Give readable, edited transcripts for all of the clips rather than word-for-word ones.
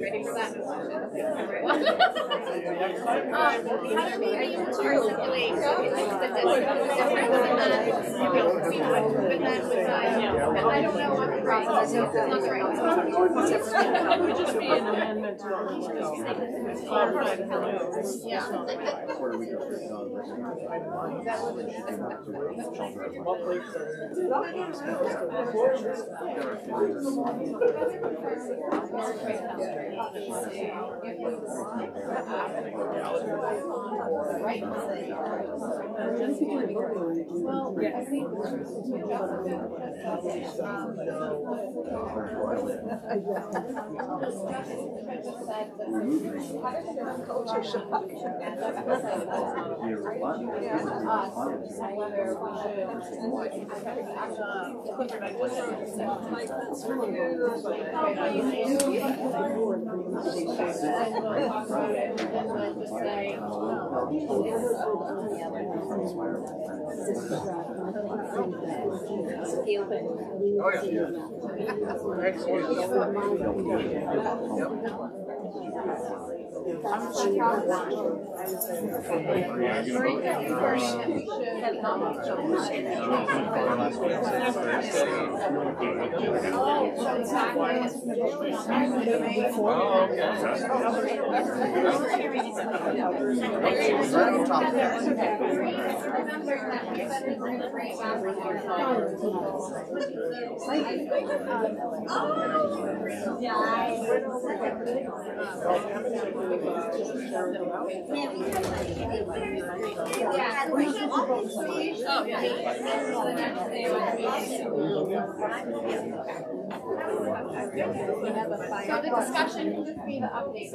Ready for that? How to be able to articulate the I don't know what the process is. That's not the right one. It would just be an amendment to our Yeah. Culture shock. So the discussion can just be the update.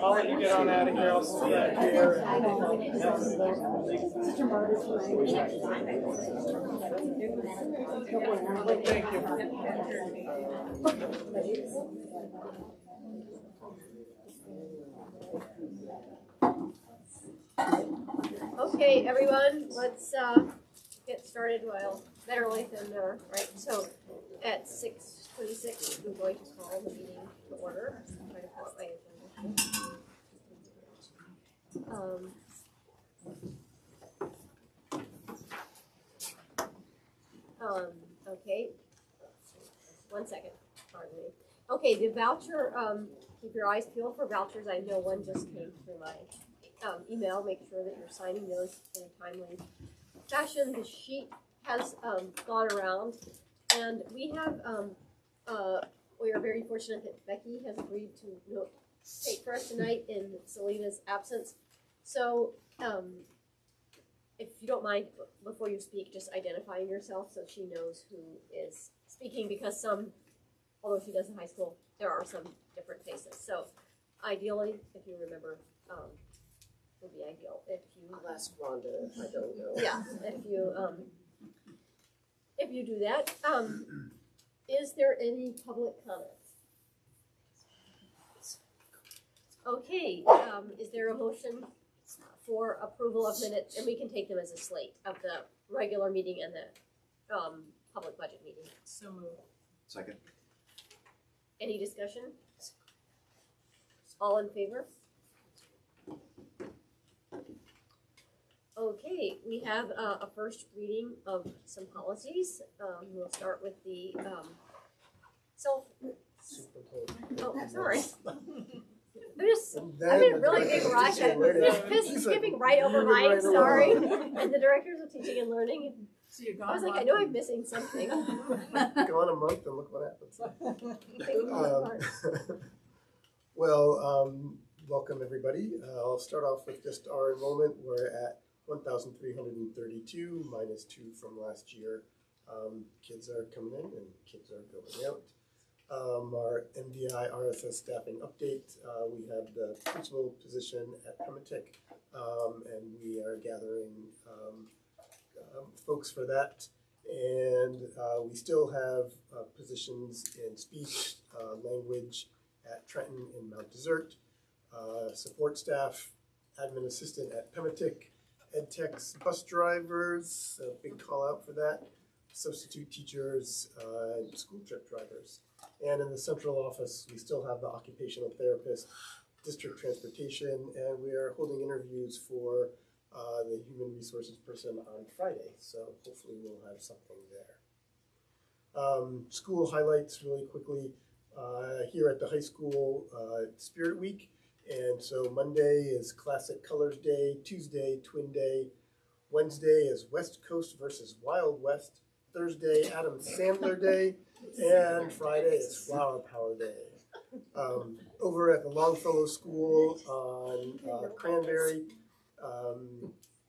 I'll let you get on out of here. I'll see you back here. Thank you. Okay, everyone, let's get started. Well, better late than never, right? So at 6:26, we're going to call the meeting to order. Try to pull up my agenda. Okay. 1 second. Pardon me. Okay, the voucher. Keep your eyes peeled for vouchers. I know one just came through my email. Make sure that you're signing those in a timely fashion. The sheet has gone around, and we have. We are very fortunate that Becky has agreed to take for us tonight in Selena's absence. So, if you don't mind, before you speak, just identifying yourself so she knows who is speaking, because although she does in high school, there are some different faces. So, ideally, if you remember, would be ideal. If you Ask Rhonda if I don't know. yeah, if you do that, is there any public comment? Okay, is there a motion for approval of minutes, and we can take them as a slate of the regular meeting and the public budget meeting? So moved. Second. Any discussion? All in favor? Okay, we have a first reading of some policies. We'll start with the oh, sorry. I'm in a really big rush. This is skipping right over mine, sorry. And the directors of teaching and learning. I was like, I know I'm missing something. Go on a month and look what happens. Welcome everybody. I'll start off with just our enrollment. We're at 1,332 minus 2 from last year. Kids are coming in and kids are going out. Our MDIRSS staffing update, we have the principal position at Primitic, and we are gathering folks for that. And we still have positions in speech, language at Trenton and Mount Desert, support staff, admin assistant at Pematic, ed techs, bus drivers, a big call out for that, substitute teachers, and school trip drivers. And in the central office, we still have the occupational therapist, district transportation, and we are holding interviews for the human resources person on Friday, so hopefully we'll have something there. School highlights really quickly. Here at the high school, Spirit Week, and so Monday is Classic Colors Day, Tuesday, Twin Day, Wednesday is West Coast versus Wild West, Thursday, Adam Sandler Day, and Friday is Flower Power Day. Over at the Longfellow School on Cranberry,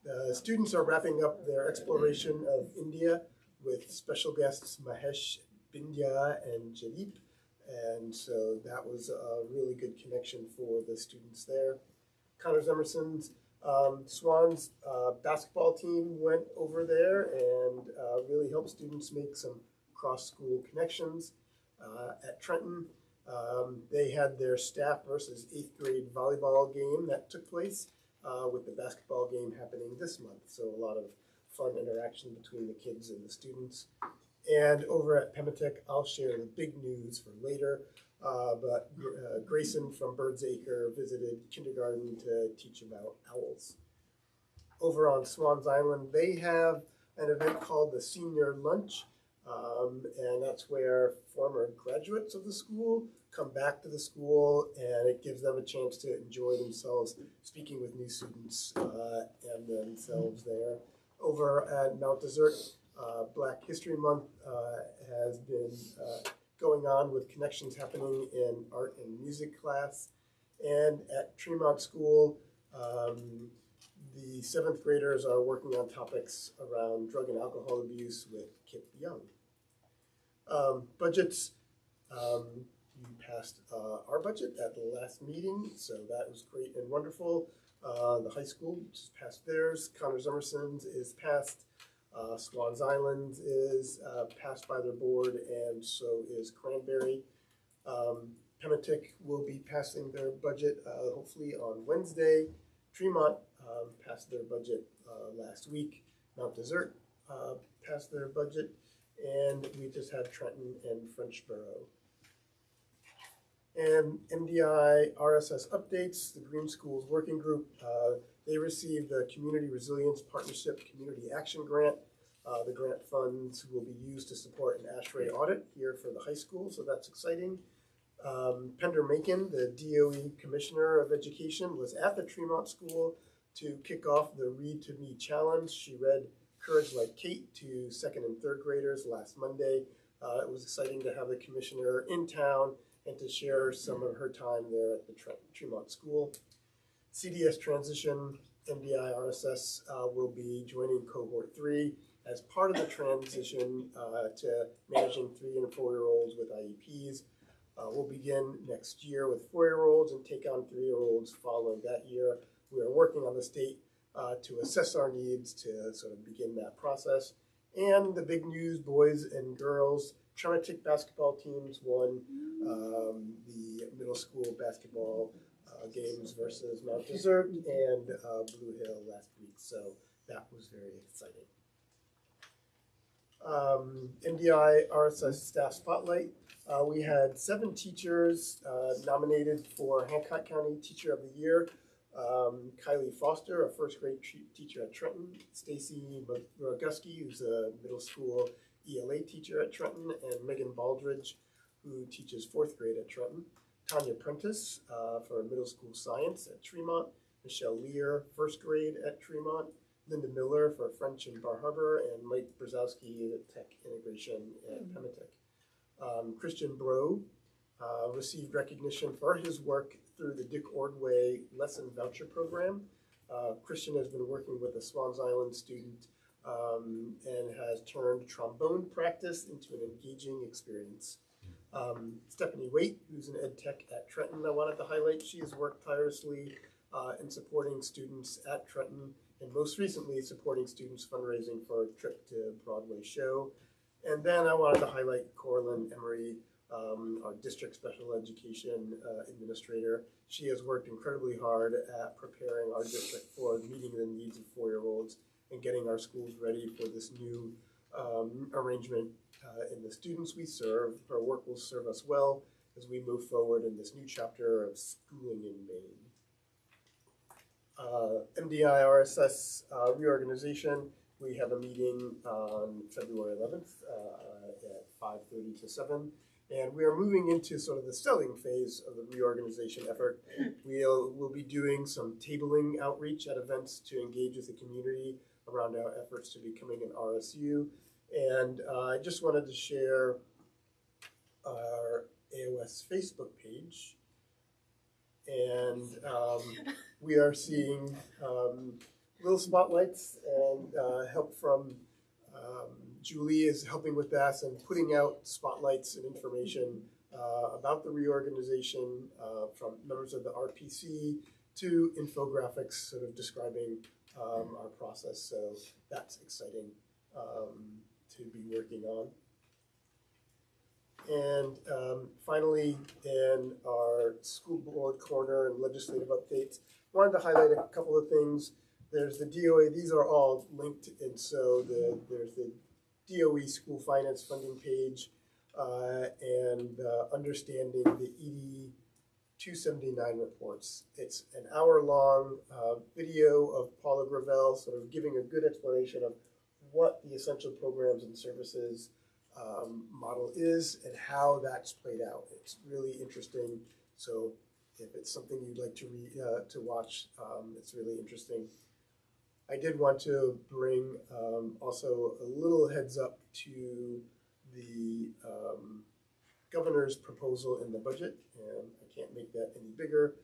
the students are wrapping up their exploration of India with special guests Mahesh, Bindya, and Jadip. And so that was a really good connection for the students there. Connors Emerson's Swans basketball team went over there and really helped students make some cross-school connections. At Trenton, they had their staff versus 8th grade volleyball game that took place with the basketball game happening this month. So a lot of fun interaction between the kids and the students. And over at Pematic, I'll share the big news for later, but Grayson from Birds Acre visited kindergarten to teach about owls. Over on Swans Island, they have an event called the Senior Lunch, and that's where former graduates of the school come back to the school, and it gives them a chance to enjoy themselves speaking with new students and themselves there. Over at Mount Desert, Black History Month has been going on with connections happening in art and music class. And at Tremont School, the 7th graders are working on topics around drug and alcohol abuse with Kip Young. Budgets, we passed our budget at the last meeting, so that was great and wonderful. The high school just passed theirs. Connors Emerson's is passed. Swans Island is passed by their board, and so is Cranberry. Pematic will be passing their budget hopefully on Wednesday. Tremont passed their budget last week. Mount Desert passed their budget, and we just had Trenton and Frenchboro. And MDIRSS updates, the Green Schools Working Group, they received the Community Resilience Partnership Community Action Grant. The grant funds will be used to support an ASHRAE audit here for the high school, so that's exciting. Pender Macon, the DOE Commissioner of Education, was at the Tremont School to kick off the Read to Me Challenge. She read Courage Like Kate to 2nd and 3rd graders last Monday. It was exciting to have the commissioner in town and to share some of her time there at the Tremont School. CDS transition, MDIRSS will be joining cohort 3 as part of the transition to managing 3- and 4-year-olds with IEPs. We'll begin next year with 4-year-olds and take on 3-year-olds following that year. We are working on the state to assess our needs to sort of begin that process. And the big news, boys and girls, Trematic basketball teams won the middle school basketball games versus Mount Desert and Blue Hill last week, so that was very exciting. MDIRSS Staff Spotlight. We had 7 teachers nominated for Hancock County Teacher of the Year. Kylie Foster, a 1st grade teacher at Trenton. Stacy Roguski, who's a middle school ELA teacher at Trenton, and Megan Baldridge, who teaches 4th grade at Trenton. Tanya Prentice for middle school science at Tremont. Michelle Lear, 1st grade at Tremont. Linda Miller for French in Bar Harbor, and Mike Brzezowski at Tech Integration at Pematic. Christian Bro received recognition for his work through the Dick Ordway Lesson Voucher Program. Christian has been working with a Swans Island student and has turned trombone practice into an engaging experience. Stephanie Waite, who's an ed tech at Trenton, I wanted to highlight. She has worked tirelessly in supporting students at Trenton and most recently supporting students fundraising for a trip to Broadway show. And then I wanted to highlight Corlin Emery, our district special education administrator. She has worked incredibly hard at preparing our district for meeting the needs of 4-year-olds and getting our schools ready for this new arrangement in the students we serve. Her work will serve us well as we move forward in this new chapter of schooling in Maine. MDIRSS reorganization. We have a meeting on February 11th at 5:30 to 7. And we are moving into sort of the selling phase of the reorganization effort. We'll be doing some tabling outreach at events to engage with the community around our efforts to becoming an RSU. And I just wanted to share our AOS Facebook page. And we are seeing little spotlights and help from Julie is helping with that and putting out spotlights and information about the reorganization from members of the RPC to infographics sort of describing our process. So that's exciting to be working on. And finally, in our school board corner and legislative updates, wanted to highlight a couple of things. There's the DOE, these are all linked, and so there's the DOE school finance funding page and understanding the ED 279 reports. It's an hour-long video of Paula Gravel sort of giving a good explanation of what the essential programs and services model is and how that's played out. It's really interesting. So if it's something you'd like to read, to watch, it's really interesting. I did want to bring also a little heads up to the governor's proposal in the budget, and I can't make that any bigger.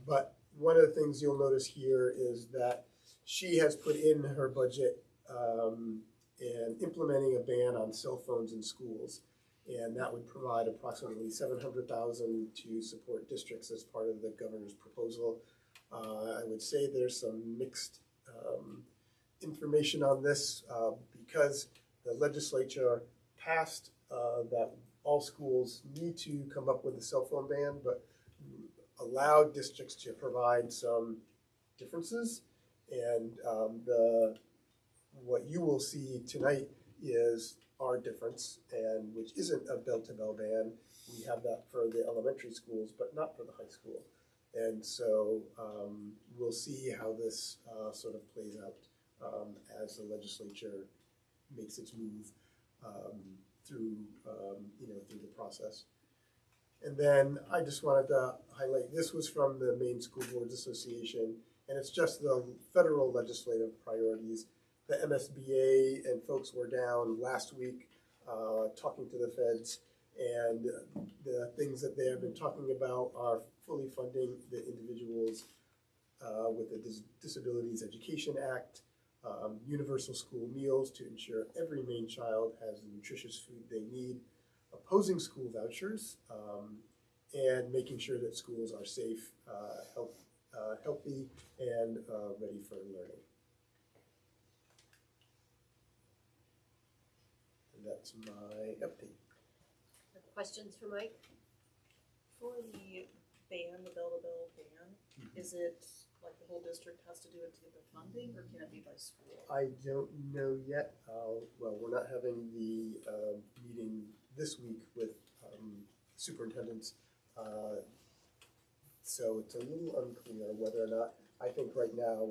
But one of the things you'll notice here is that she has put in her budget and implementing a ban on cell phones in schools, and that would provide approximately $700,000 to support districts as part of the governor's proposal. I would say there's some mixed information on this because the legislature passed that all schools need to come up with a cell phone ban, but allowed districts to provide some differences. And what you will see tonight is our difference, and which isn't a bell-to-bell ban. We have that for the elementary schools, but not for the high school. And so we'll see how this sort of plays out as the legislature makes its move through through the process. And then I just wanted to highlight, this was from the Maine School Boards Association, and it's just the federal legislative priorities. The MSBA and folks were down last week talking to the feds, and the things that they have been talking about are fully funding the individuals with the Disabilities Education Act, universal school meals to ensure every Maine child has the nutritious food they need, opposing school vouchers, and making sure that schools are safe, healthy, and ready for learning. And that's my update. Questions for Mike? For the ban, the bill-to-bill ban, is it like the whole district has to do it to get the funding, or can it be by school? I don't know yet. Well, we're not having the meeting this week with superintendents, so it's a little unclear whether or not. I think right now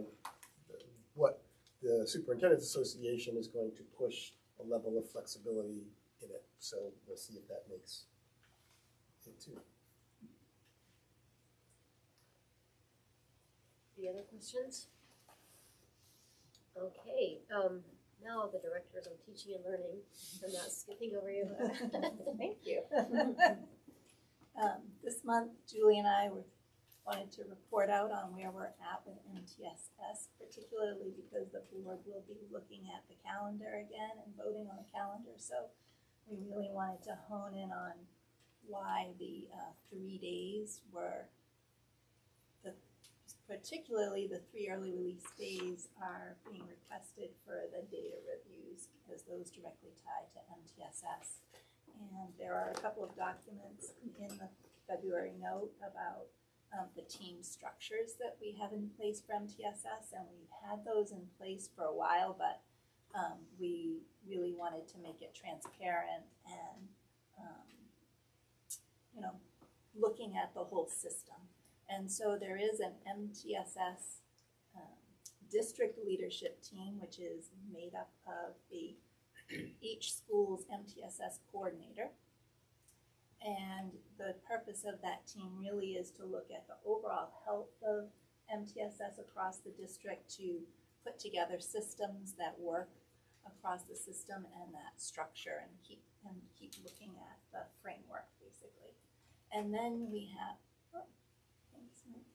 what the Superintendents Association is going to push a level of flexibility in it, so we'll see if that makes it too. Any other questions? Okay, now the directors of teaching and learning, I'm not skipping over you. Thank you. This month, Julie and I wanted to report out on where we're at with MTSS, particularly because the board will be looking at the calendar again and voting on the calendar. So we really wanted to hone in on why the 3 days were particularly the 3 early release days are being requested for the data reviews because those directly tie to MTSS. And there are a couple of documents in the February note about the team structures that we have in place for MTSS, and we've had those in place for a while, but we really wanted to make it transparent and, you know, looking at the whole system. And so there is an MTSS district leadership team, which is made up of each school's MTSS coordinator. And the purpose of that team really is to look at the overall health of MTSS across the district, to put together systems that work across the system and that structure, and keep looking at the framework basically. And then we have, thanks, Mike,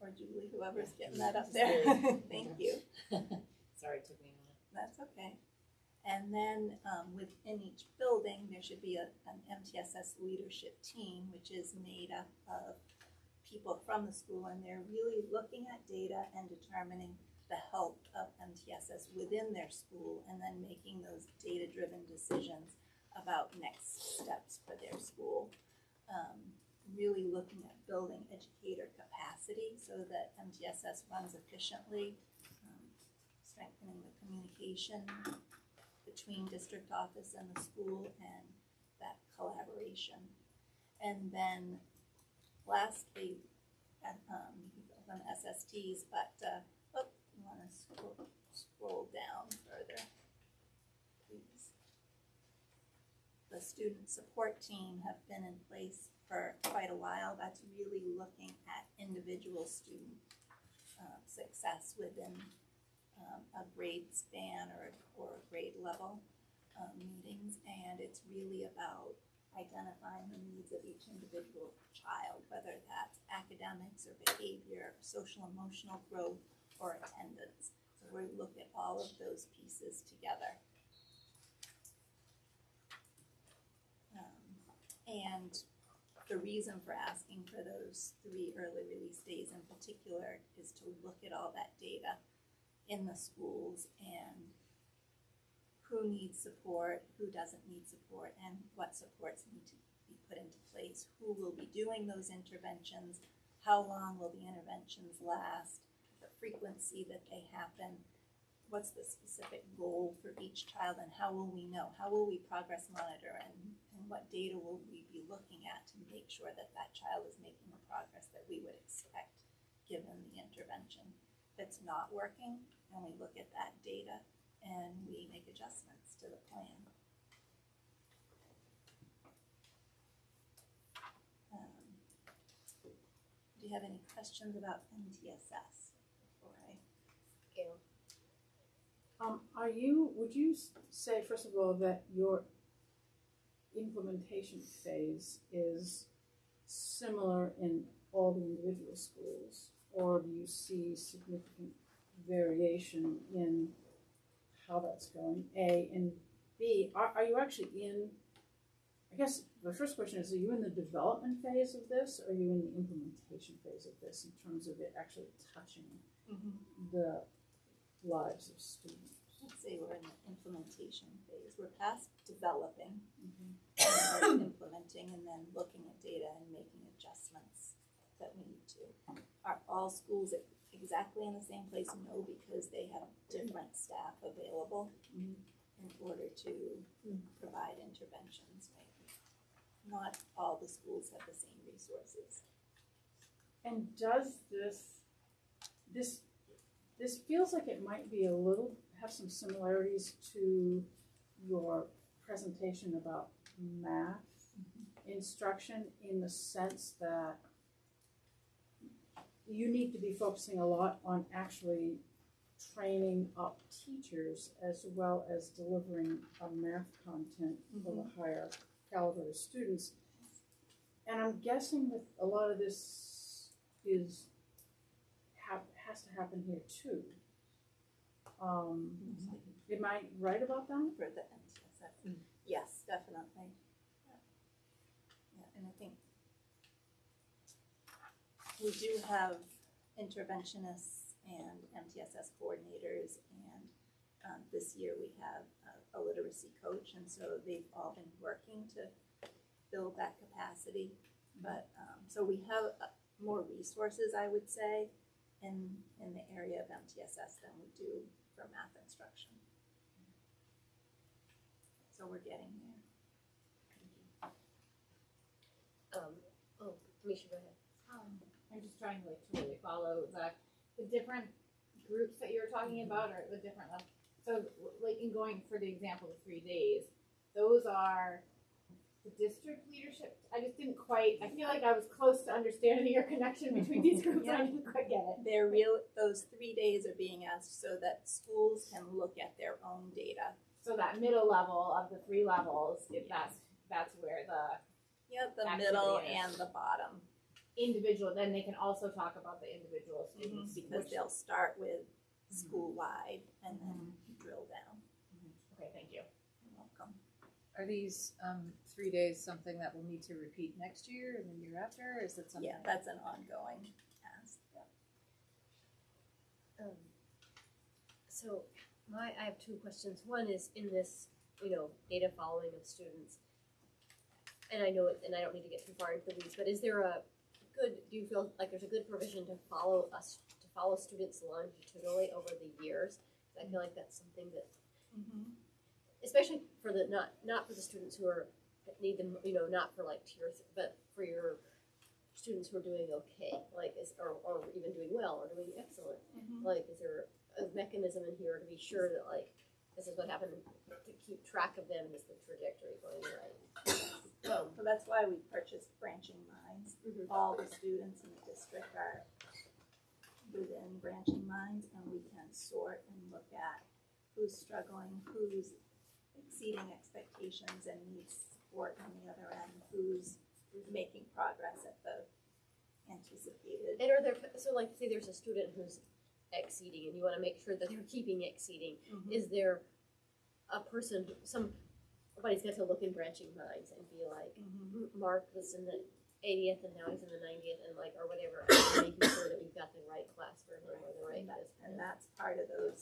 or Julie, whoever's getting that up there. Thank you. Sorry, it took me a minute. That's okay. And then within each building, there should be an MTSS leadership team, which is made up of people from the school, and they're really looking at data and determining the health of MTSS within their school, and then making those data-driven decisions about next steps for their school. Really looking at building educator capacity so that MTSS runs efficiently, strengthening the communication between district office and the school, and that collaboration. And then lastly, on SSTs, but you want to scroll down further, please. The student support team have been in place for quite a while. That's really looking at individual student success within a grade span or a grade level meetings, and it's really about identifying the needs of each individual child, whether that's academics or behavior, or social emotional growth, or attendance. So we look at all of those pieces together. And the reason for asking for those 3 early release days in particular is to look at all that data in the schools and who needs support, who doesn't need support, and what supports need to be put into place, who will be doing those interventions, how long will the interventions last, the frequency that they happen, what's the specific goal for each child, and how will we know, how will we progress monitor, and what data will we be looking at to make sure that that child is making the progress that we would expect given the intervention. If it's not working, then we look at that data and we make adjustments to the plan. Do you have any questions about MTSS before I Gail. Would you say, first of all, that your implementation phase is similar in all the individual schools, or do you see significant variation in how that's going, A, and B, are you actually in, I guess the first question is, are you in the development phase of this, or are you in the implementation phase of this in terms of it actually touching the lives of students? I'd say we're in the implementation phase. We're past developing, we're implementing, and then looking at data and making adjustments that we need to. Are all schools exactly in the same place? No, because they have different staff available in order to provide interventions. Right? Not all the schools have the same resources. And does this feels like it might be have some similarities to your presentation about math instruction, in the sense that you need to be focusing a lot on actually training up teachers as well as delivering a math content of a higher caliber of students. And I'm guessing that a lot of this has to happen here too. Am I right about that? For the MTSS. Yes, definitely. Yeah, and I think we do have interventionists and MTSS coordinators, and this year we have a literacy coach, and so they've all been working to build that capacity. But so we have more resources, I would say, in the area of MTSS than we do for math instruction. So we're getting there. Misha, go ahead. I'm just trying to totally follow the different groups that you were talking about, or the different so in going for the example of 3 days, those are the district leadership. I just didn't quite. I feel like I was close to understanding your connection between these groups. Yeah. I didn't quite get it. They're those 3 days are being asked so that schools can look at their own data. So that middle level of the 3 levels, if that's where the The middle activity is. and the bottom. individual, then they can also talk about the individual students. Because they'll start with school-wide and then drill down. Okay, thank you. You're welcome. Are these 3 days something that we'll need to repeat next year and the year after? Or is it something? Yeah, that's an ongoing task. So I have 2 questions. One is in this, data following of students, and I know it, and I don't need to get too far into the weeds, but is there do you feel like there's a good provision to follow students longitudinally over the years? I feel like that's something that, especially for the not for the students who that need them, not for tier, but for your students who are doing okay, or even doing well or doing excellent. Is there a mechanism in here to be sure that this is what happened, to keep track of them, is the trajectory going right? So that's why we purchased Branching Minds. All the students in the district are within Branching Minds, and we can sort and look at who's struggling, who's exceeding expectations and needs support on the other end, who's making progress at the anticipated. And are there, say there's a student who's exceeding and you want to make sure that they're keeping exceeding, is there a person, somebody's got to look in Branching Minds and be like, Mark was in the 80th and now he's in the 90th and or whatever, making sure that we've got the right class for him or the right And that's part of the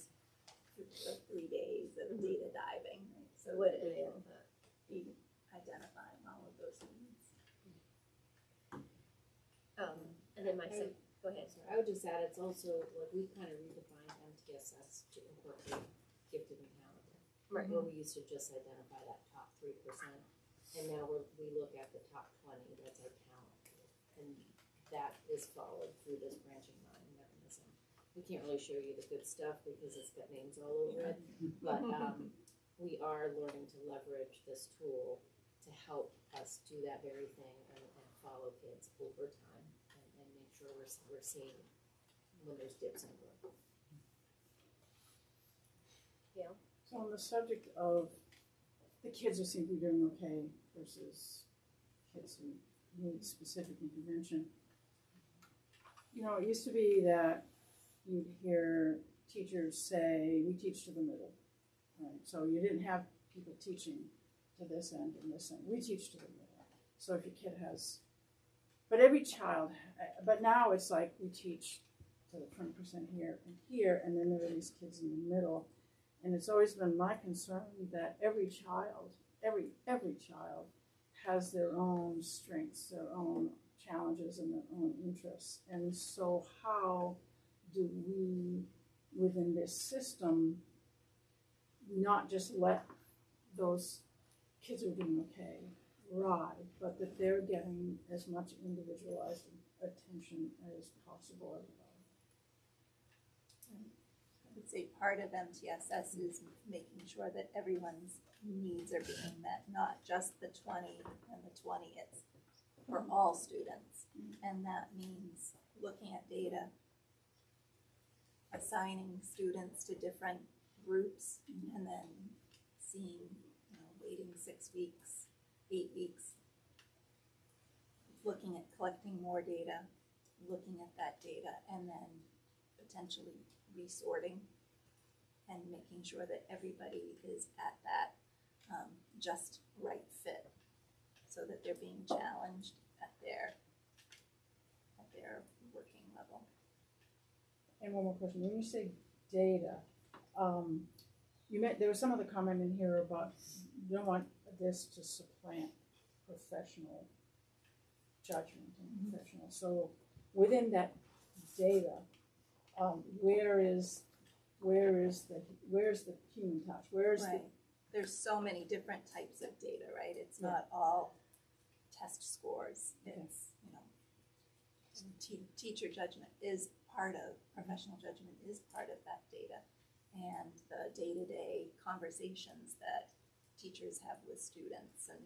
3 days of data diving. Right? So would be identifying all of those needs. and then my second, go ahead. So I would just add, it's also we kind of redefined MTSS to incorporate gifted and talented. Right. Where we used to just identify that top 3%, and now we look at the top 20. That's our talent, and that is followed through this branching mind mechanism. We can't really show you the good stuff because it's got names all over it, but we are learning to leverage this tool to help us do that very thing and follow kids over time and make sure we're seeing when there's dips in growth. Yeah. So on the subject of the kids who seem to be doing okay versus kids who need specific intervention, it used to be that you'd hear teachers say, we teach to the middle, right? So you didn't have people teaching to this end and this end. We teach to the middle. So if your kid has, but now it's like we teach to the 20% here and here, and then there are these kids in the middle. And it's always been my concern that every child has their own strengths, their own challenges, and their own interests. And so how do we, within this system, not just let those kids who are doing okay ride, but that they're getting as much individualized attention as possible everybody? I would say part of MTSS is making sure that everyone's needs are being met, not just the 20 and the 20. It's for all students. And that means looking at data, assigning students to different groups, and then seeing, waiting 6 weeks, 8 weeks, looking at collecting more data, looking at that data, and then potentially resorting and making sure that everybody is at that just right fit, so that they're being challenged at their working level. And one more question, when you say data, there was some other comment in here about you don't want this to supplant professional judgment and professional, so within that data, where's the human touch, where's the, Right. There's so many different types of data, right? It's not all test scores. It's, you know, teacher judgment is part of, professional judgment is part of that data. And the day-to-day conversations that teachers have with students and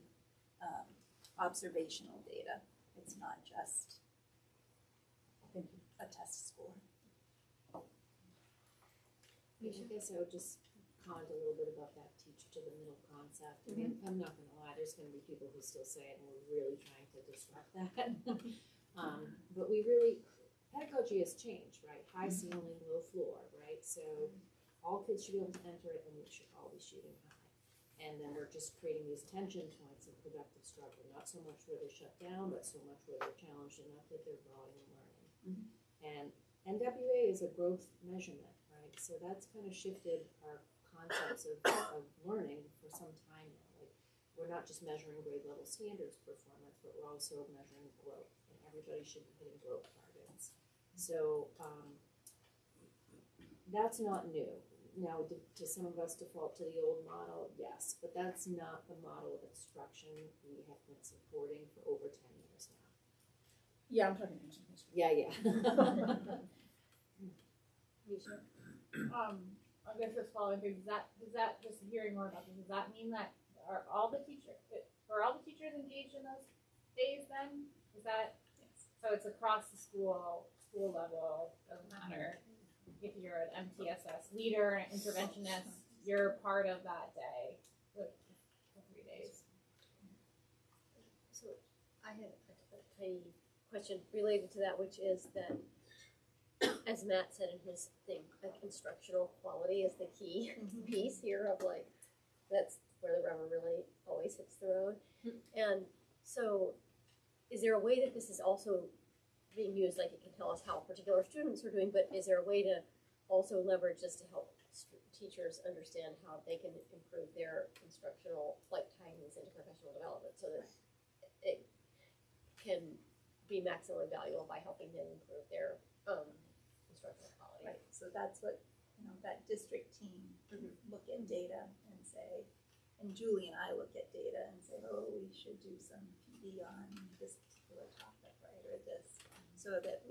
observational data. It's not just a test score. I guess I would just comment a little bit about that teacher to the middle concept. I mean, I'm not gonna lie, there's gonna be people who still say it, and we're really trying to disrupt that. But we really, pedagogy has changed, right? High ceiling, low floor, right? So all kids should be able to enter it, and we should all be shooting high. And then we're just creating these tension points of productive struggle, not so much where they're shut down, but so much where they're challenged enough that they're growing and learning. And NWA is a growth measurement, right? So that's kind of shifted our concepts of learning for some time now. Like, we're not just measuring grade level standards performance, but we're also measuring growth, and everybody should be hitting growth targets. So that's not new. Now, do some of us default to the old model? Yes, but that's not the model of instruction we have been supporting for over 10 years now. yeah, I'm talking to you. Yeah. Misha? I guess just following through, does that just hearing more about this, does that mean that are all the teachers engaged in those days then? Is that, so it's across the school level, doesn't matter if you're an MTSS leader, an interventionist, you're part of that day, the 3 days. So I had a tiny question related to that, which is that, as Matt said in his thing, like instructional quality is the key piece here of like, that's where the rubber really always hits the road. And so is there a way that this is also being used, like it can tell us how particular students are doing, but is there a way to also leverage this to help teachers understand how they can improve their instructional, like tying these into professional development so that it can be maximally valuable by helping them improve their instructional quality? Right, so that's what, you know, that district team look at data and say, and Julie and I look at data and say, oh, we should do some PD on this particular topic, right, or this, so that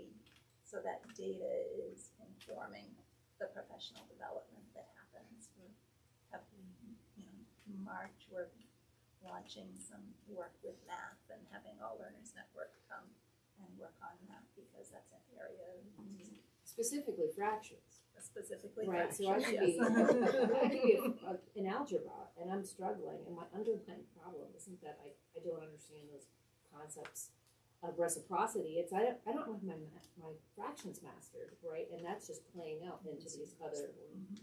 data is informing the professional development that happens. We have, you know, March, we're launching some work with math and having All Learners Network come and work on that because that's an area Specifically fractions. specifically Right, so I could fractions, be in algebra, and I'm struggling, and my underlying problem isn't that I don't understand those concepts of reciprocity. It's I don't have my fractions mastered, right, and that's just playing out into these other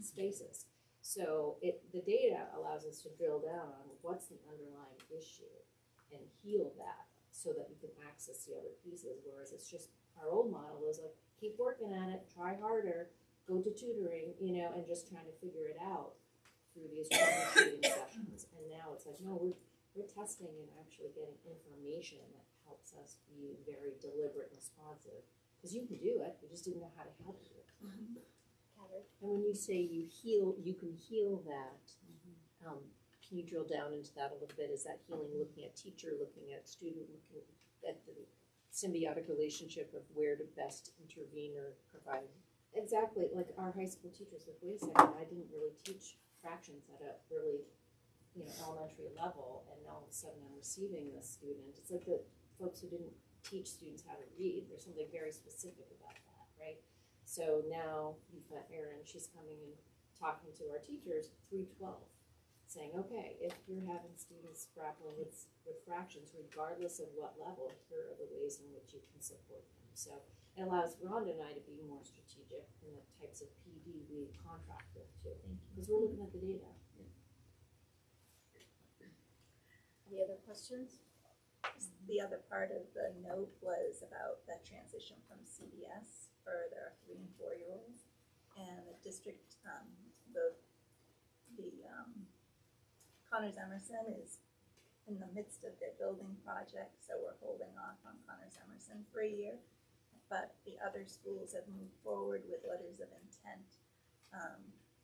spaces. So the data allows us to drill down on what's the underlying issue and heal that so that we can access the other pieces. Whereas it's just our old model was like, keep working at it, try harder, go to tutoring, you know, and just trying to figure it out through these troubleshooting sessions. And now it's like, no, we're testing and actually getting information that helps us be very deliberate and responsive. Because you can do it, we just didn't know how to help you. And when you say you can heal that, can you drill down into that a little bit? Is that healing looking at teacher, looking at student, looking at the symbiotic relationship of where to best intervene or provide? Exactly, like our high school teachers, like, wait a second, I didn't really teach fractions at a really, you know, elementary level, and now all of a sudden I'm receiving this student. It's like the folks who didn't teach students how to read. There's something very specific about that, right? So now you've got Erin, she's coming and talking to our teachers through 12, saying, okay, if you're having students grappling with fractions, regardless of what level, here are the ways in which you can support them. So it allows Rhonda and I to be more strategic in the types of PD we contract with too, because we're looking at the data. Any other questions? The other part of the note was about the transition from CBS for their 3 and 4-year-olds. And the district, Connors Emerson is in the midst of their building project, so we're holding off on Connors Emerson for a year. But the other schools have moved forward with letters of intent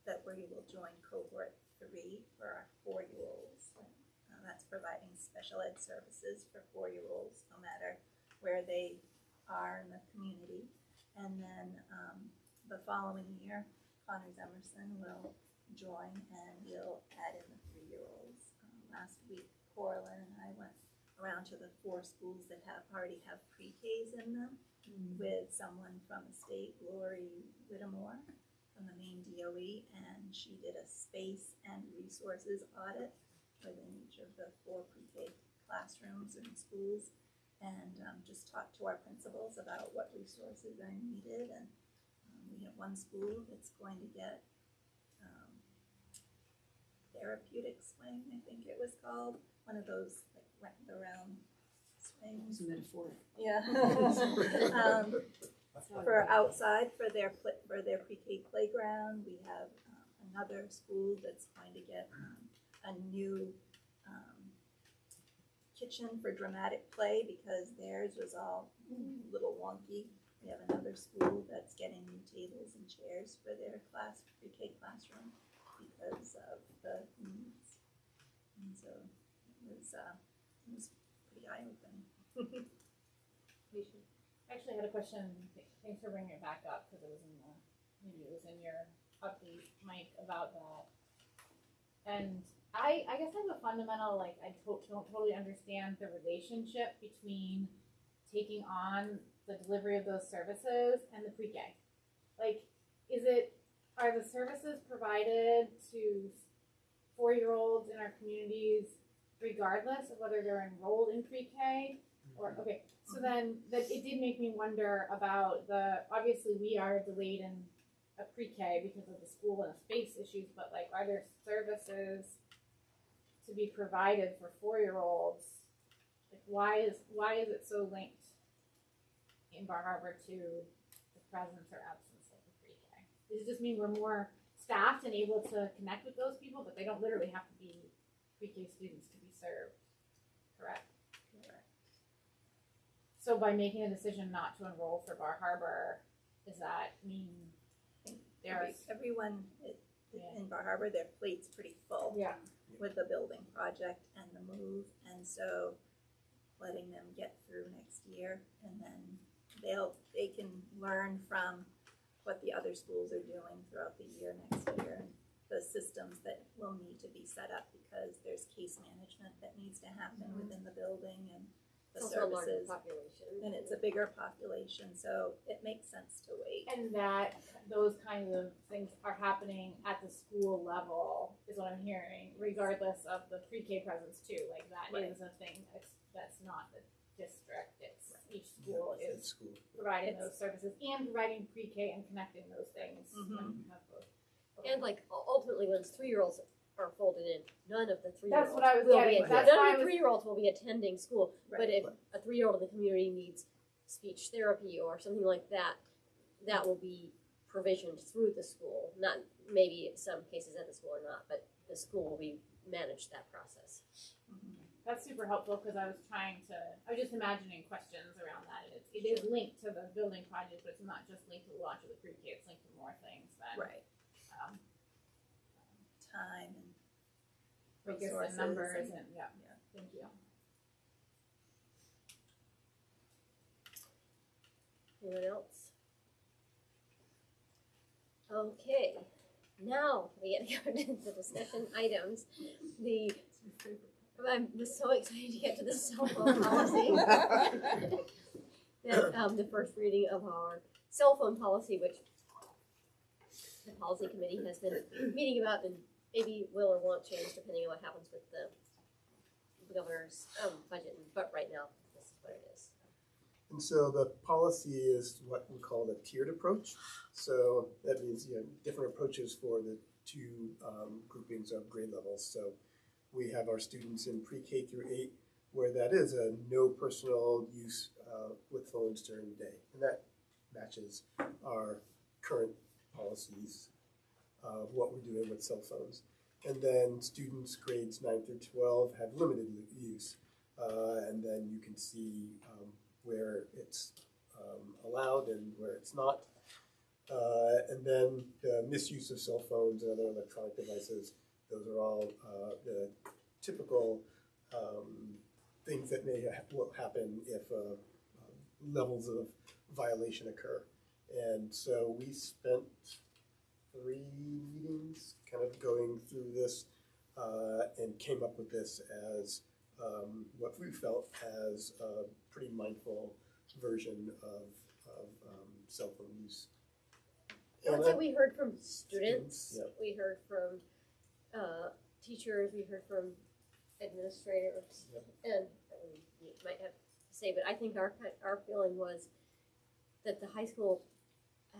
that we will join cohort 3 for our 4-year-olds. That's providing special ed services for 4-year-olds, no matter where they are in the community. And then the following year, Connors Emerson will join and we'll add in the 3-year-olds. Last week, Corlin and I went around to the 4 schools that already have pre-Ks in them with someone from the state, Lori Whittemore, from the Maine DOE, and she did a space and resources audit within each of the 4 pre-K classrooms and schools, and just talked to our principals about what resources are needed. And we have one school that's going to get therapeutic swing, I think it was called, one of those like wrapped around swings. It's metaphoric. Yeah. For outside, for their pre-K playground. We have another school that's going to get a new kitchen for dramatic play because theirs was all a little wonky. We have another school that's getting new tables and chairs for their pre-K classroom because of the needs. And so it was pretty eye-opening. I actually had a question. Thanks for bringing it back up because it was in your update, Mike, about that. And I guess I have a fundamental, like, I don't totally understand the relationship between taking on the delivery of those services and the pre-K. Like, are the services provided to 4-year-olds in our communities regardless of whether they're enrolled in pre-K or, okay. So then it did make me wonder about obviously we are delayed in a pre-K because of the school and the space issues, but like, are there services to be provided for 4-year-olds? Like, why is it so linked in Bar Harbor to the presence or absence of the pre-K? Does it just mean we're more staffed and able to connect with those people, but they don't literally have to be pre-K students to be served, correct? So by making a decision not to enroll for Bar Harbor, does that mean everyone in Bar Harbor, their plate's pretty full with the building project and the move, and so letting them get through next year, and then they can learn from what the other schools are doing throughout the year next year, and the systems that will need to be set up because there's case management that needs to happen within the building and the services, and it's a bigger population, so it makes sense to wait. And that those kinds of things are happening at the school level is what I'm hearing, regardless of the pre-K presence too. Like that is a thing that's not the district. It's each school is providing those services and providing pre-K and connecting those things. When you have both. Okay. And like ultimately, when 3-year-olds are folded in, none of the 3-year-olds That's what I was getting. None of the 3-year-olds will be attending school. But if a 3-year-old in the community needs speech therapy or something like that, that will be provisioned through the school. Not maybe in some cases at the school or not, but the school will be manage that process. That's super helpful because I was just imagining questions around that. It is linked to the building project, but it's not just linked to the launch of the pre-K. It's linked to more things than time and resources and numbers and Thank you. Anyone else? Okay, now we get to go into the discussion items. I'm just so excited to get to the cell phone policy. The first reading of our cell phone policy, which the policy committee has been meeting about and maybe will or won't change depending on what happens with the governor's budget. But right now, this is what it is. And so the policy is what we call the tiered approach. So that means different approaches for the 2 groupings of grade levels. So we have our students in pre-K through 8, where that is a no personal use with phones during the day. And that matches our current policies of what we're doing with cell phones. And then students grades 9 through 12 have limited use. And then you can see where it's allowed and where it's not. And then the misuse of cell phones and other electronic devices, those are all the typical things that will happen if levels of violation occur. And so we spent 3 meetings kind of going through this and came up with this as what we felt as a pretty mindful version of cell phone use. I would say we heard from students, Yep. we heard from teachers, we heard from administrators, Yep. and you might have to say, but I think our feeling was that the high school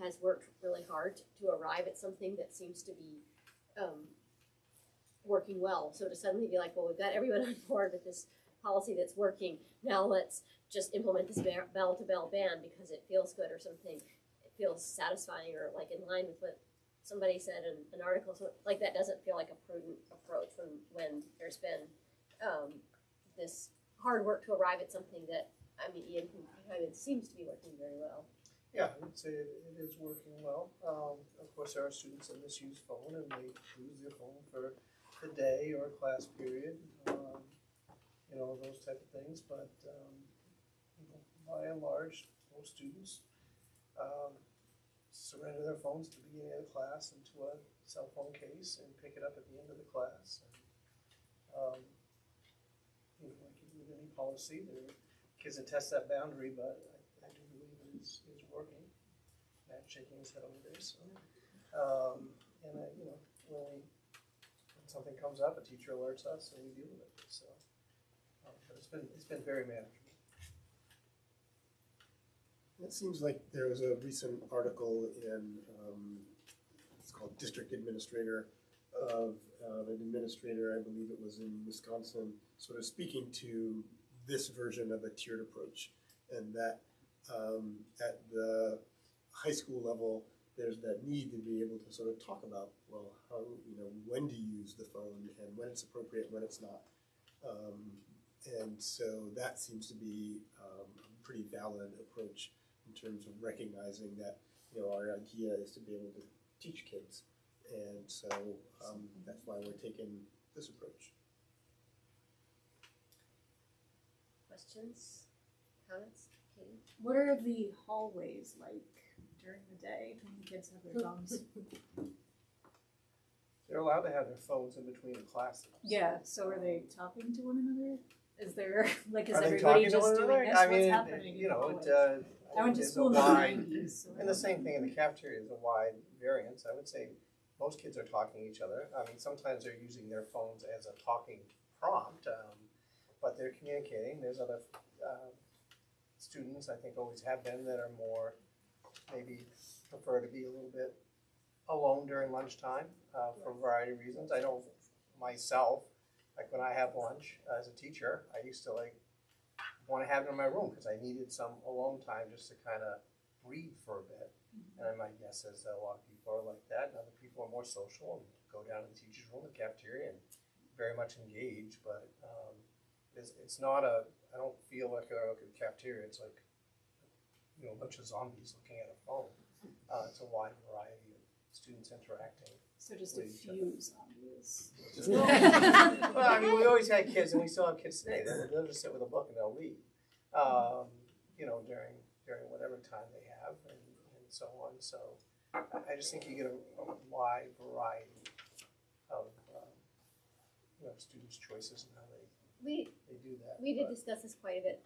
has worked really hard to arrive at something that seems to be working well. So to suddenly be like, well, we've got everyone on board with this policy that's working, now let's just implement this bell-to-bell ban because it feels good or something. It feels satisfying or like in line with what somebody said in an article. So like that doesn't feel like a prudent approach when there's been this hard work to arrive at something that, I mean, Ian can it seems to be working very well. Yeah, I would say it is working well. Of course, there are students that misuse phone and they use their phone for the day or a class period, you know, those type of things. But you know, by and large, most students surrender their phones at the beginning of the class into a cell phone case and pick it up at the end of the class. And, you know, like with any policy, there are kids that test that boundary, but I do believe it is working. Matt's shaking his head over there. So, and you know, when something comes up, a teacher alerts us, and we deal with it. So, but it's been very manageable. It seems like there was a recent article in, it's called District Administrator, of an administrator, I believe it was in Wisconsin, sort of speaking to this version of a tiered approach, and that at the high school level, there's that need to be able to sort of talk about, well, how, you know, when to use the phone and when it's appropriate, when it's not. And so that seems to be a pretty valid approach in terms of recognizing that, you know, our idea is to be able to teach kids. And so that's why we're taking this approach. Questions, comments, Katie? What are the hallways like during the day when the kids have their phones? They're allowed to have their phones in between the classes. Yeah, so are they talking to one another? Is there, like, is Are they everybody talking to just one doing another? this? I What's mean, happening? you know, I went to it's school a in the wide, 90s. So and the same thing in the cafeteria is a wide variance. I would say most kids are talking to each other. I mean, sometimes they're using their phones as a talking prompt, but they're communicating. There's other students, I think, always have been that are more, maybe prefer to be a little bit alone during lunchtime for a variety of reasons. I know myself, like when I have lunch as a teacher, I used to want to have it in my room because I needed some alone time just to kind of breathe for a bit. And my guess is that a lot of people are like that, and other people are more social and go down to the teacher's room, the cafeteria, and very much engage. But it's not I don't feel like when I look at the cafeteria, it's like, you know, a bunch of zombies looking at a phone. It's a wide variety of students interacting. So just a few zombies. Well, I mean, we always had kids, and we still have kids today. They'll just sit with a book and they'll read, you know, during whatever time they have, and so on. So I just think you get a wide variety of you know, students' choices and how they do that. We did discuss this quite a bit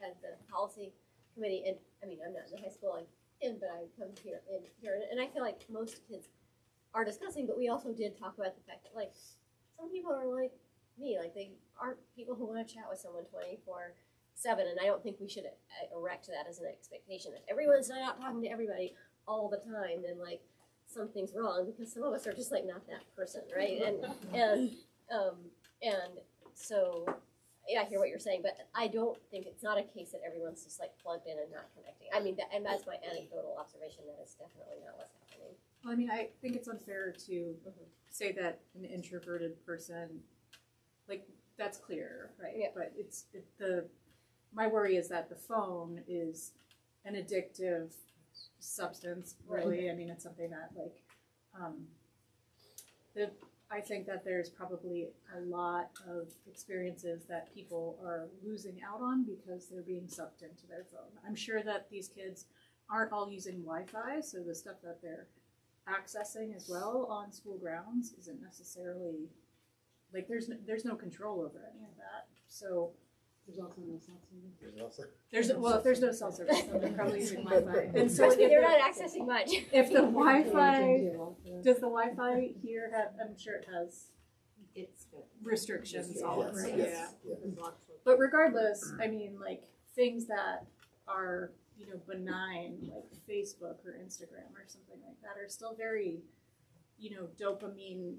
at the policy committee, and I mean, I'm not in the high school I'm in, but I come here, and I feel like most kids are discussing, but we also did talk about the fact that, like, some people are like me, like they aren't people who want to chat with someone 24/7, and I don't think we should erect that as an expectation. If everyone's not out talking to everybody all the time, then like something's wrong, because some of us are just like not that person, right? And so yeah, I hear what you're saying, but I don't think it's not a case that everyone's just like plugged in and not connecting. I mean, and that's my anecdotal observation. That is definitely not what's happening. Well, I mean, I think it's unfair to say that an introverted person, like, that's clear, right? Yeah. But my worry is that the phone is an addictive substance, really. Right. I mean, it's something that, like, I think that there's probably a lot of experiences that people are losing out on because they're being sucked into their phone. I'm sure that these kids aren't all using Wi-Fi, so the stuff that they're accessing as well on school grounds isn't necessarily, like, there's no control over any of that. So There's also no cell service. if there's no cell service, then they're probably using Wi-Fi. And so Trust me, they're not accessing much. if the Wi-Fi, does the Wi-Fi here have, I'm sure it has It's good. restrictions all over it. Yes. Yeah. Yeah. But regardless, I mean, like, things that are, benign, like Facebook or Instagram or something like that, are still very, dopamine.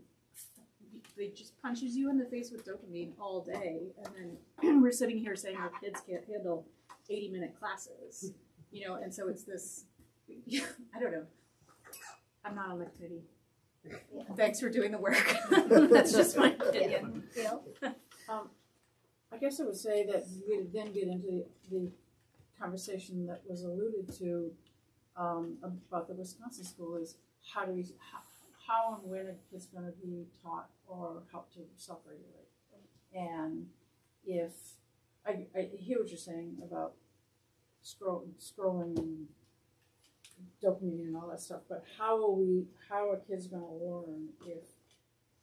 It just punches you in the face with dopamine all day, and then we're sitting here saying our kids can't handle 80-minute classes, and so it's this. I don't know. I'm not on the committee. Yeah. Thanks for doing the work. That's just my opinion. I guess I would say that we would then get into the conversation that was alluded to about the Wisconsin school is how and when a kid's going to be taught or how to self-regulate. And if I hear what you're saying about scrolling and dopamine and all that stuff, but how are kids going to learn if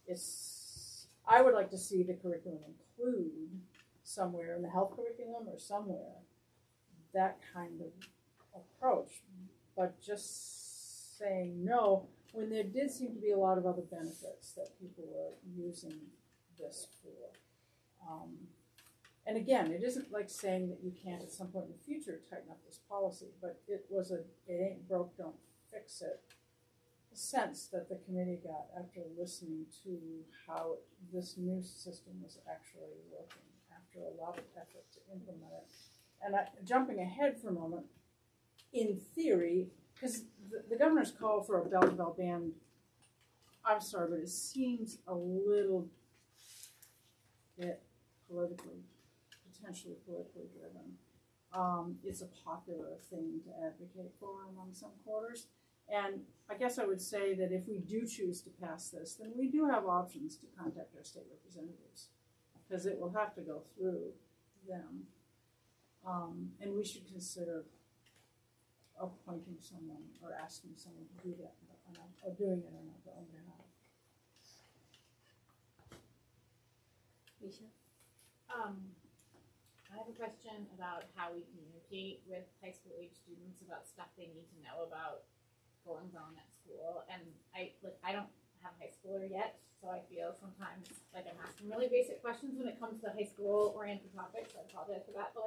it's? I would like to see the curriculum include somewhere in the health curriculum or somewhere that kind of approach, but just saying no when there did seem to be a lot of other benefits that people were using this for. And again, it isn't like saying that you can't at some point in the future tighten up this policy, but it ain't broke, don't fix it. The sense that the committee got after listening to how this new system was actually working after a lot of effort to implement it. And jumping ahead for a moment, in theory, because the governor's call for a bell-to-bell ban, I'm sorry, but it seems a little bit potentially politically driven. It's a popular thing to advocate for among some quarters. And I guess I would say that if we do choose to pass this, then we do have options to contact our state representatives, because it will have to go through them. And we should consider appointing someone or asking someone to do that, or doing it on our own behalf. Misha? I have a question about how we communicate with high school age students about stuff they need to know about goings on at school. And I don't have a high schooler yet, so I feel sometimes like I'm asking really basic questions when it comes to high school oriented topics. So I apologize for that, but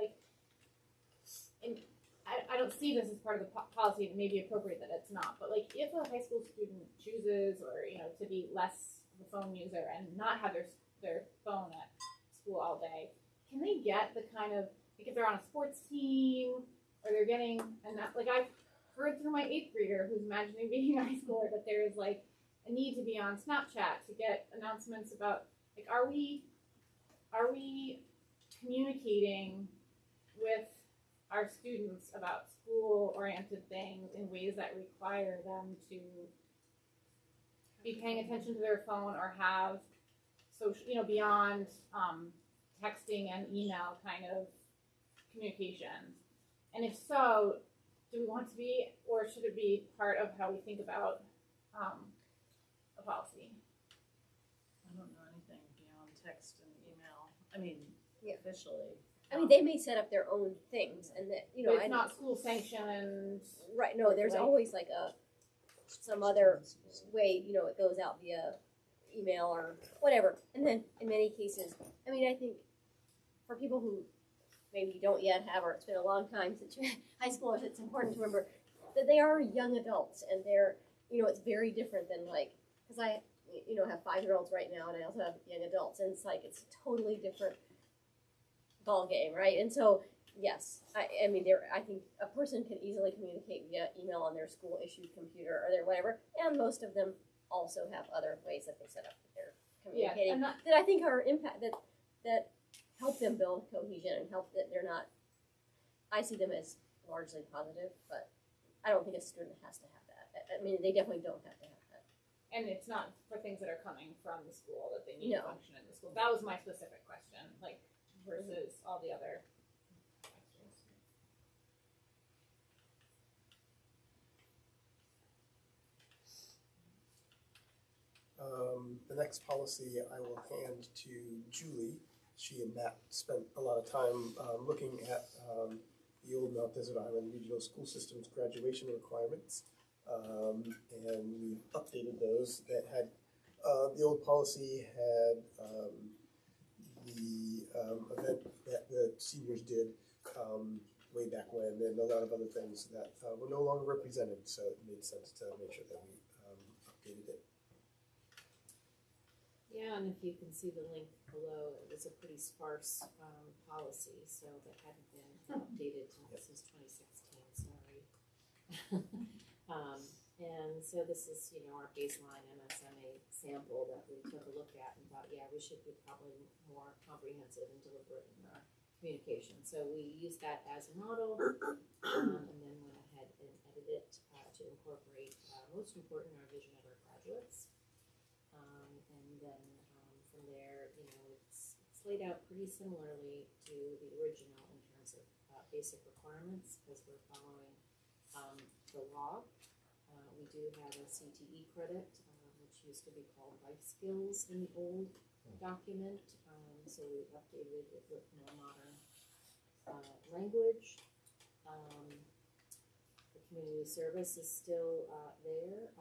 I don't see this as part of the policy. It may be appropriate that it's not, but if a high school student chooses, or to be less of a phone user and not have their phone at school all day, can they get the kind of, if they're on a sports team or they're getting, and that, I've heard through my 8th grader who's imagining being a high schooler that there is a need to be on Snapchat to get announcements about, are we communicating with our students about school-oriented things in ways that require them to be paying attention to their phone or have social, beyond texting and email kind of communications? And if so, do we want to be, or should it be part of how we think about a policy? I don't know anything beyond text and email. I mean, Yeah. officially. I mean, they may set up their own things, and that But it's not school sanctioned. right. No, there's always some other way. It goes out via email or whatever. And then in many cases, I mean, I think for people who maybe don't yet have, or it's been a long time since you're high schoolers, it's important to remember that they are young adults, and they're it's very different than because I have 5-year-olds right now, and I also have young adults, and it's a totally different ball game, right? And so, yes, I mean, I think a person can easily communicate via email on their school issued computer or their whatever, and most of them also have other ways that they set up that they're communicating and that I think are impact that help them build cohesion and help that they're not. I see them as largely positive, but I don't think a student has to have that. I mean, they definitely don't have to have that. And it's not for things that are coming from the school that they need No. to function in the school. That was my specific question, like versus all the other questions. The next policy I will hand to Julie. She and Matt spent a lot of time looking at the old Mount Desert Island Regional School System's graduation requirements. And we've updated those. That had the old policy had the event that the seniors did way back when, and a lot of other things that were no longer represented. So it made sense to make sure that we updated it. Yeah, and if you can see the link below, it was a pretty sparse policy, so that hadn't been updated since 2016, sorry. And so this is, our baseline MSMA sample that we took a look at and thought, yeah, we should be probably more comprehensive and deliberate in our communication. So we used that as a model, and then went ahead and edited it to incorporate, most important, our vision of our graduates. And then from there, it's laid out pretty similarly to the original in terms of basic requirements, because we're following the law. We do have a CTE credit, which used to be called life skills in the old document. So we've updated it with more modern language. The community service is still there.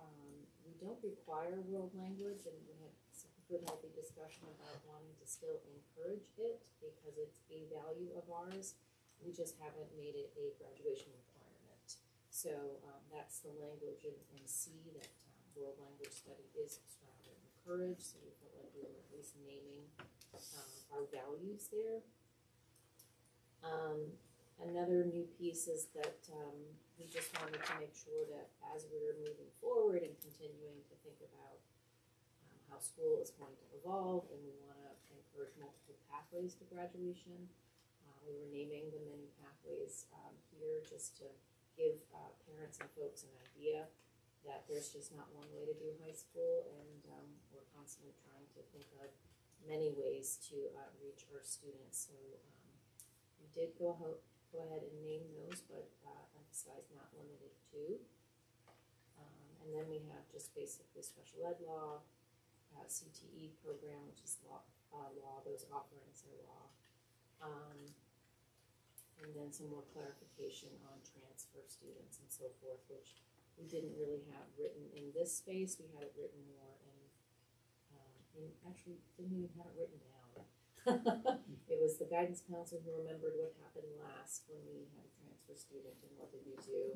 We don't require world language, and we had some good healthy discussion about wanting to still encourage it because it's a value of ours. We just haven't made it a graduation requirement. So that's the language in C, that world language study is strongly encouraged. So we felt like we were at least naming our values there. Another new piece is that we just wanted to make sure that as we're moving forward and continuing to think about how school is going to evolve, and we want to encourage multiple pathways to graduation, we were naming the many pathways here just to give parents and folks an idea that there's just not one way to do high school, and we're constantly trying to think of many ways to reach our students. So we did go ahead and name those, but emphasize not limited to. And then we have just basically special ed law, CTE program, which is law, those offerings are law. And then some more clarification on transfer students and so forth, which we didn't really have written in this space. We had it written more actually didn't even have it written down. It was the guidance counselor who remembered what happened last when we had a transfer student and what did we do.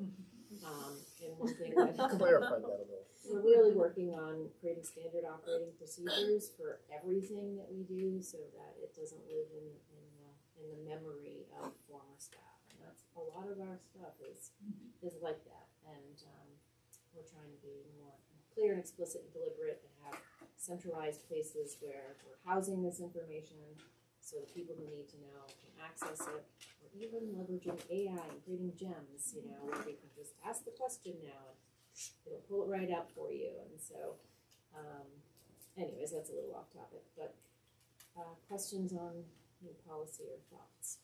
And one thing that Clarified that a little. we're really working on creating standard operating procedures for everything that we do, so that it doesn't live in the memory of former staff. And that's a lot of our stuff is like that. And we're trying to be more clear and explicit and deliberate, and have centralized places where we're housing this information so the people who need to know can access it. Or even leveraging AI and creating gems, where we can just ask the question now and it'll pull it right out for you. And so, anyways, that's a little off topic, but questions on new policy or thoughts?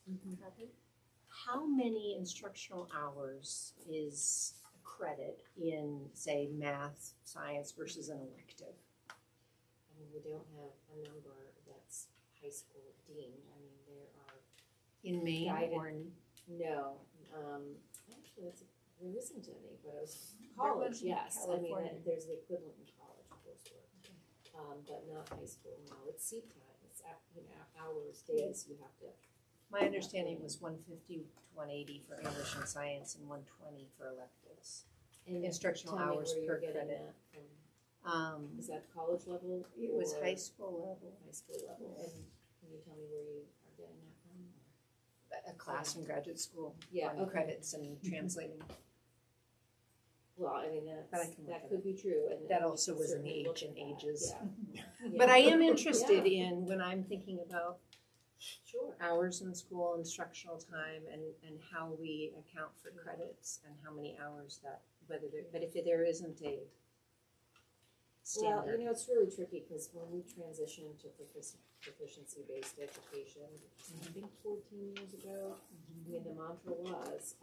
How many instructional hours is a credit in, say, math, science versus an elective? I mean, we don't have a number that's high school deemed. I mean, there are In Maine guided, or in? no. Actually, there isn't any, but it was college, yes. I mean, there's the equivalent in college coursework, but not high school. No, it's seat time. It's hours, days. You have to. My understanding was 150 to 180 for English and science and 120 for electives. And Instructional tell me hours where per you're getting credit. that from. Is that college level? It was or high school level. High school level. And can you tell me where you are getting that from? a class in graduate school Yeah, on okay. credits and translating. Well, I mean, But I can look that at could be true, and That and we also can was an certainly look age and at that. ages. Yeah. But I Yeah. am interested in, when I'm thinking about Sure. hours in school, instructional time, and how we account for credits and how many hours that, whether there, but if there isn't a Well, standard. it's really tricky, because when we transitioned to proficiency-based education, I think 14 years ago, I mean, the mantra was,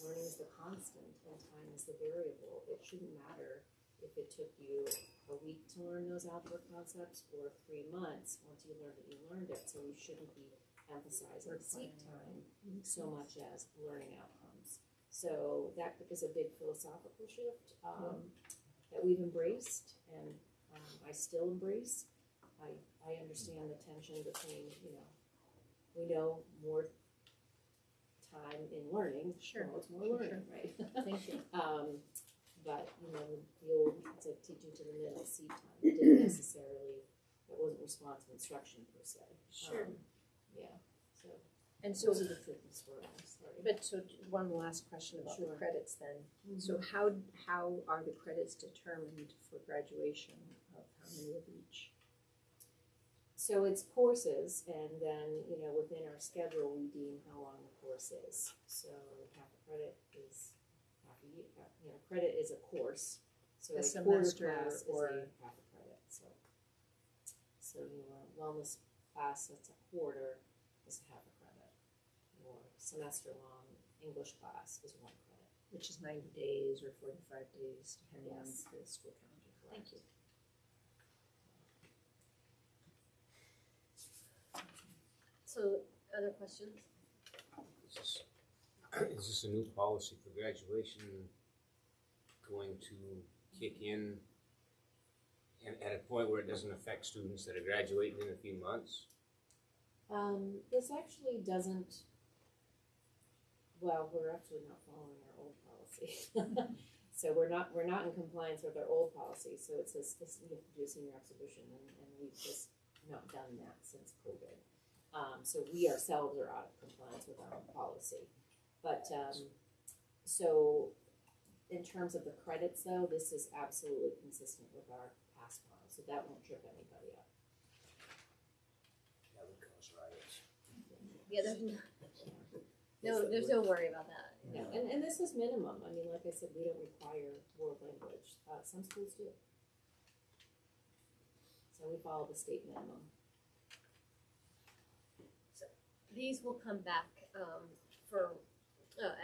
learning is the constant and time is the variable. It shouldn't matter if it took you a week to learn those algebra concepts or 3 months. Once you learned it, you learned it. So we shouldn't be emphasizing seat time so much as learning outcomes. So that is a big philosophical shift that we've embraced, and I still embrace. I understand the tension between, we know more time in learning, Sure. promotes more learning, right? Thank you. But, the old, it's like teaching to the minute seat time. It didn't necessarily, it wasn't responsive instruction per se. Sure. Yeah, so And so, those are the tricky stories, sorry. but so one last question about the Sure. credits then. So how are the credits determined for graduation of how many of each? So it's courses, and then, within our schedule, we deem how long the course is. So half a credit is half a year, credit is a course. So A a quarter semester class or- is a half a credit, so a wellness class that's a quarter is a half a credit. Or semester-long English class is 1 credit. Which is 90 days or 45 days, depending on Yes. the school calendar. Thank you. So, other questions? Is this a new policy for graduation going to kick in at a point where it doesn't affect students that are graduating in a few months? This actually doesn't, well, we're actually not following our old policy. So we're not in compliance with our old policy, so it says you have to do a senior exhibition, and we've just not done that since COVID. So we ourselves are out of compliance with our own policy. But, so in terms of the credits though, this is absolutely consistent with our past policy, so that won't trip anybody up. That would cause riots. Yeah, there's no worry about that. No, and this is minimum. I mean, like I said, we don't require world language. Some schools do. So we follow the state minimum. These will come back for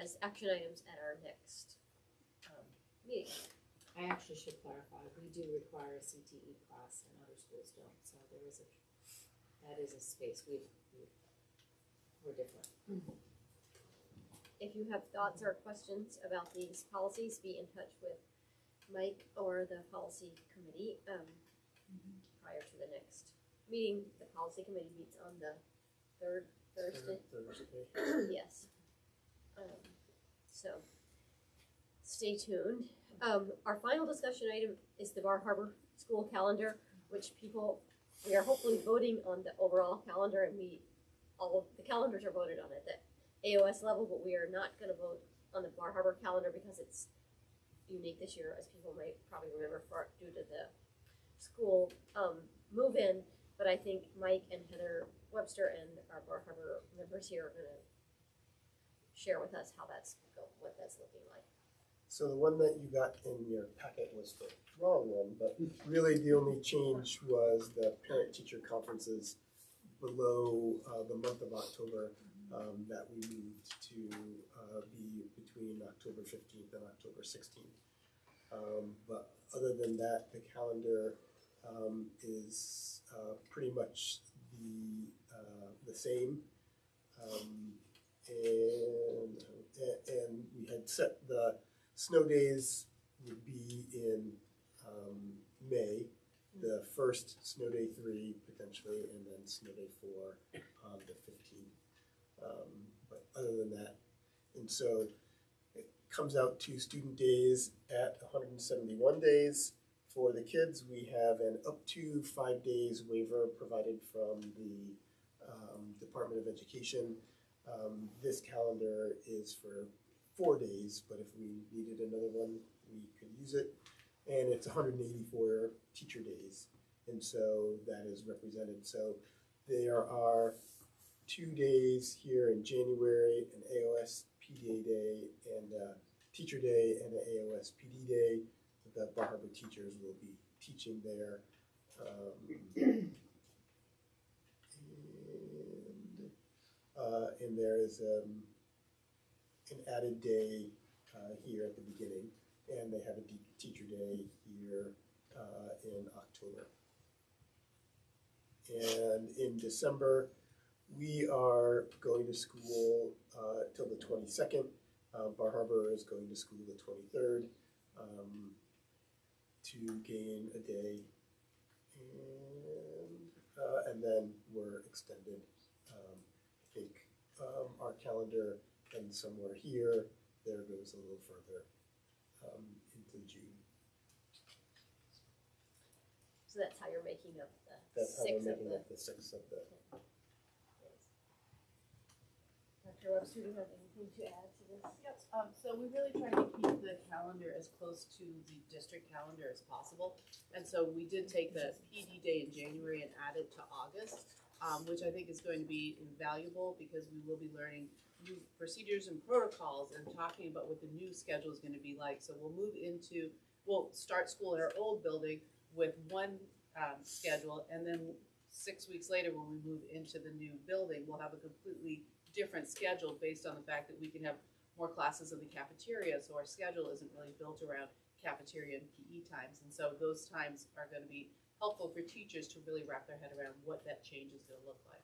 as action items at our next meeting. I actually should clarify, we do require a CTE class and other schools don't, so that is a space we're different. If you have thoughts or questions about these policies, be in touch with Mike or the policy committee prior to the next meeting. The policy committee meets on the third Thursday. Yes. So stay tuned. Our final discussion item is the Bar Harbor school calendar, which we are hopefully voting on the overall calendar, and all of the calendars are voted on at the AOS level, but we are not going to vote on the Bar Harbor calendar because it's unique this year, as people might probably remember, due to the school move-in. But I think Mike and Heather Webster and our Bar Harbor members here are going to share with us what that's looking like. So the one that you got in your packet was the wrong one, but really the only change was the parent-teacher conferences below the month of October that we moved to be between October 15th and October 16th. But other than that, the calendar is pretty much the same. And we had set the snow days would be in May, the first snow day 3 potentially, and then snow day 4 on the 15th. But other than that, and so it comes out to student days at 171 days. For the kids, we have an up to 5 days waiver provided from the Department of Education. This calendar is for 4 days, but if we needed another one, we could use it. And it's 184 teacher days, and so that is represented. So there are 2 days here in January, an AOS PDA day and a teacher day and an AOS PD day. The Bar Harbor teachers will be teaching there. And there is an added day here at the beginning, and they have a teacher day here in October. And in December, we are going to school till the 22nd. Bar Harbor is going to school the 23rd to gain a day, and then we're extended. I think our calendar ends somewhere here. There goes a little further into June. So that's how you're making up the That's how we're 6 of making the. up the 6 of the. Dr. Webster, do you have anything to add to this? Yep, so we really try to keep the calendar as close to the district calendar as possible. And so we did take the PD day in January and add it to August, which I think is going to be invaluable because we will be learning new procedures and protocols and talking about what the new schedule is going to be like. So we'll start school in our old building with one schedule, and then 6 weeks later when we move into the new building, we'll have a completely different schedule based on the fact that we can have more classes in the cafeteria, so our schedule isn't really built around cafeteria and PE times. And so those times are going to be helpful for teachers to really wrap their head around what that change is going to look like.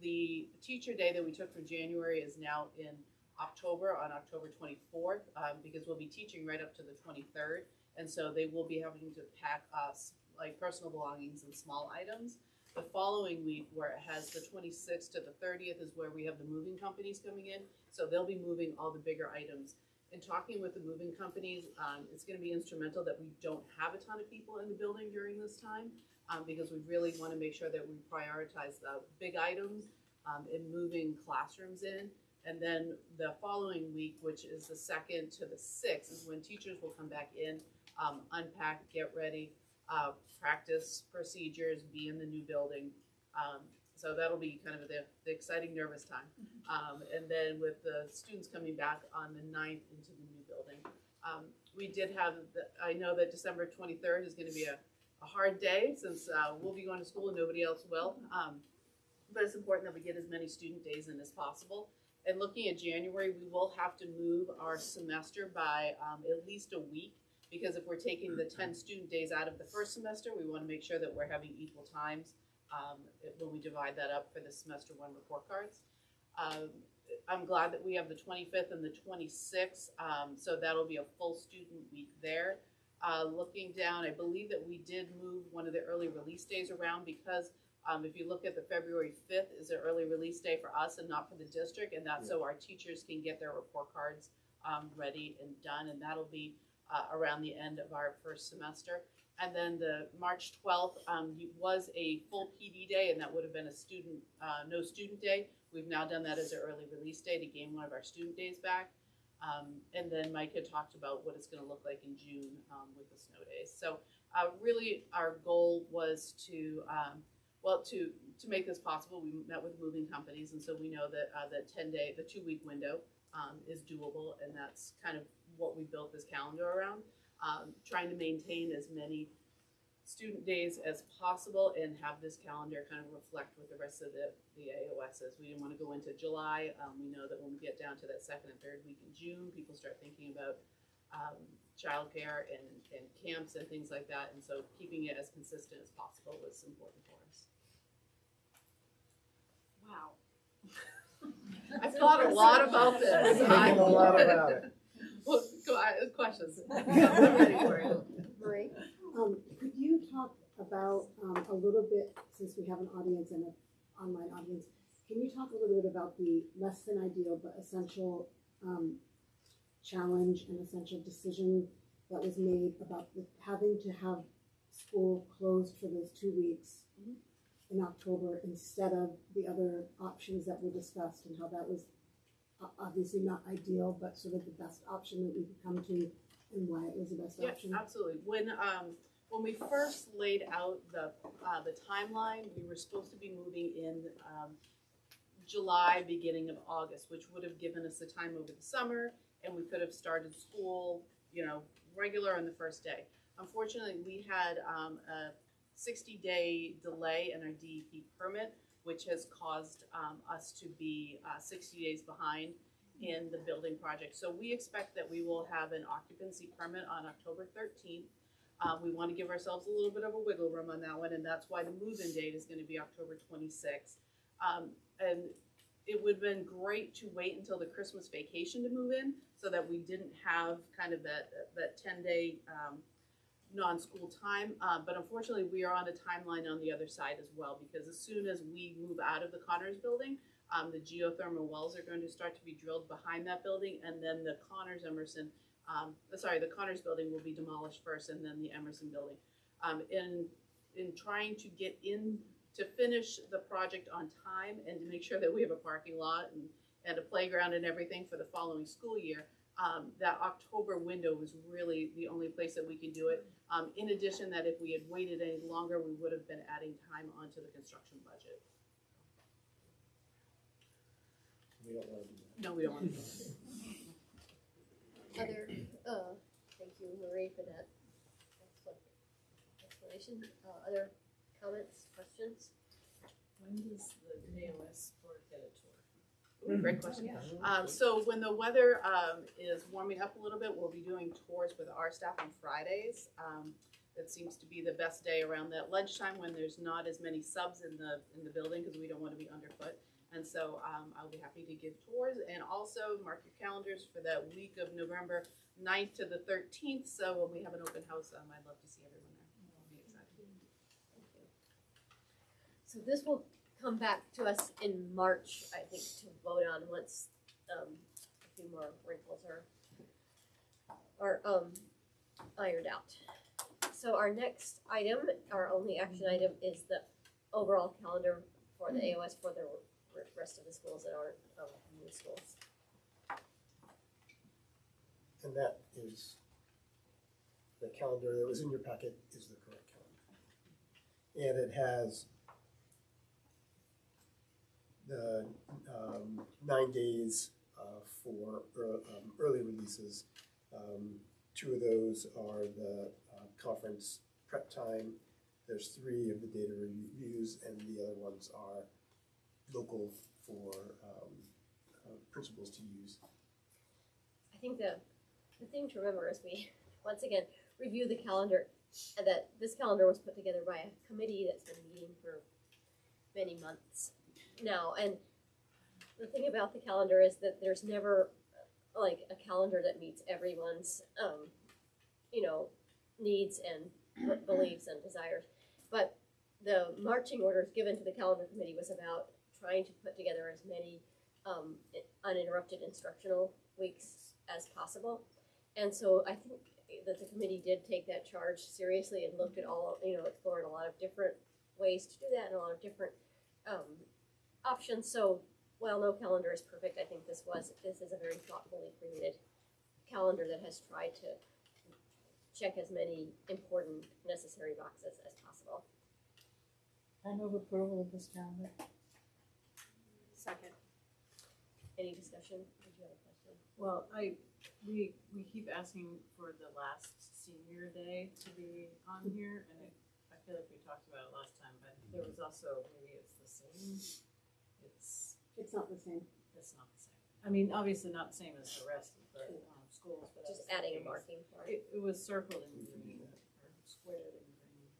The teacher day that we took from January is now in October, on October 24th, because we'll be teaching right up to the 23rd. And so they will be having to pack like personal belongings and small items. The following week, where it has the 26th to the 30th, is where we have the moving companies coming in. So they'll be moving all the bigger items. In talking with the moving companies, it's going to be instrumental that we don't have a ton of people in the building during this time, because we really want to make sure that we prioritize the big items in moving classrooms in. And then the following week, which is the 2nd to the 6th, is when teachers will come back in, unpack, get ready, practice procedures, be in the new building. So that'll be kind of the exciting, nervous time. And then with the students coming back on the 9th into the new building. We did have, I know that December 23rd is going to be a hard day since we'll be going to school and nobody else will. But it's important that we get as many student days in as possible. And looking at January, we will have to move our semester by at least a week, because if we're taking the 10 student days out of the first semester, we want to make sure that we're having equal times when we divide that up for the semester 1 report cards. I'm glad that we have the 25th and the 26th, so that'll be a full student week there. Looking down, I believe that we did move one of the early release days around, because if you look at the February 5th is an early release day for us and not for the district, and that's so our teachers can get their report cards ready and done, and that'll be around the end of our first semester. And then the March 12th was a full PD day, and that would have been a student, no student day. We've now done that as an early release day to gain one of our student days back. And then Mike had talked about what it's going to look like in June with the snow days. So really our goal was to, to make this possible, we met with moving companies, and so we know that the 2-week window is doable, and that's kind of what we built this calendar around. Trying to maintain as many student days as possible and have this calendar kind of reflect with the rest of the AOSs. We didn't want to go into July. We know that when we get down to that 2nd and 3rd week in June, people start thinking about childcare and camps and things like that, and so keeping it as consistent as possible was important for us. Wow. I've thought a lot about this. Thinking a lot about it. Well, questions. I'm ready for it. Marie? Could you talk about a little bit, since we have an audience and an online audience, can you talk a little bit about the less than ideal but essential challenge and essential decision that was made about having to have school closed for those 2 weeks in October instead of the other options that were discussed, and how that was obviously not ideal, but sort of the best option that we could come to, and why it was the best Yeah, option? absolutely. When we first laid out the timeline, we were supposed to be moving in July, beginning of August, which would have given us the time over the summer, and we could have started school, regular on the first day. Unfortunately, we had a 60-day delay in our DEP permit, which has caused us to be 60 days behind in the building project. So we expect that we will have an occupancy permit on October 13th. We want to give ourselves a little bit of a wiggle room on that one, and that's why the move-in date is going to be October 26th. And it would have been great to wait until the Christmas vacation to move in, so that we didn't have kind of that 10-day non-school time. But unfortunately, we are on a timeline on the other side as well, because as soon as we move out of the Connors building, the geothermal wells are going to start to be drilled behind that building, and then the Connors building will be demolished first, and then the Emerson building. In trying to get in to finish the project on time and to make sure that we have a parking lot and a playground and everything for the following school year, that October window was really the only place that we could do it. In addition, that if we had waited any longer, we would have been adding time onto the construction budget. We don't want to do that. No, we don't want to do that. Thank you, Marie, for that excellent explanation. Other comments, questions? When does the AOS board get a tour? Ooh, great question. So when the weather is warming up a little bit, we'll be doing tours with our staff on Fridays. That seems to be the best day around that lunchtime, when there's not as many subs in the building, because we don't want to be underfoot. And so I'll be happy to give tours, and also mark your calendars for that week of November 9th to the 13th. So when we have an open house, I'd love to see everyone there. I'll be excited. Thank you. So this will come back to us in March, I think, to vote on once a few more wrinkles are ironed out. So our next item, our only action item, is the overall calendar for the AOS for the rest of the schools that aren't new schools. And that is, the calendar that was in your packet is the correct calendar. And it has the 9 days for early releases. 2 of those are the conference prep time. There's 3 of the data reviews, and the other ones are local for principals to use. I think the thing to remember is we, once again, review the calendar, and that this calendar was put together by a committee that's been meeting for many months now. And the thing about the calendar is that there's never like a calendar that meets everyone's, needs and beliefs and desires. But the marching orders given to the calendar committee was about trying to put together as many uninterrupted instructional weeks as possible. And so I think that the committee did take that charge seriously and looked at all, explored a lot of different ways to do that and a lot of different options. So while no calendar is perfect, I think this is a very thoughtfully created calendar that has tried to check as many important necessary boxes as possible. I move approval of this calendar. Second. Any discussion? Did you have a question? Well, we keep asking for the last senior day to be on here, and I feel like we talked about it last time, but there was also, maybe it's the same. It's not the same. It's not the same. I mean, obviously not the same as the rest of the schools, but Just adding a marking part. it was circled in green, or squared in green.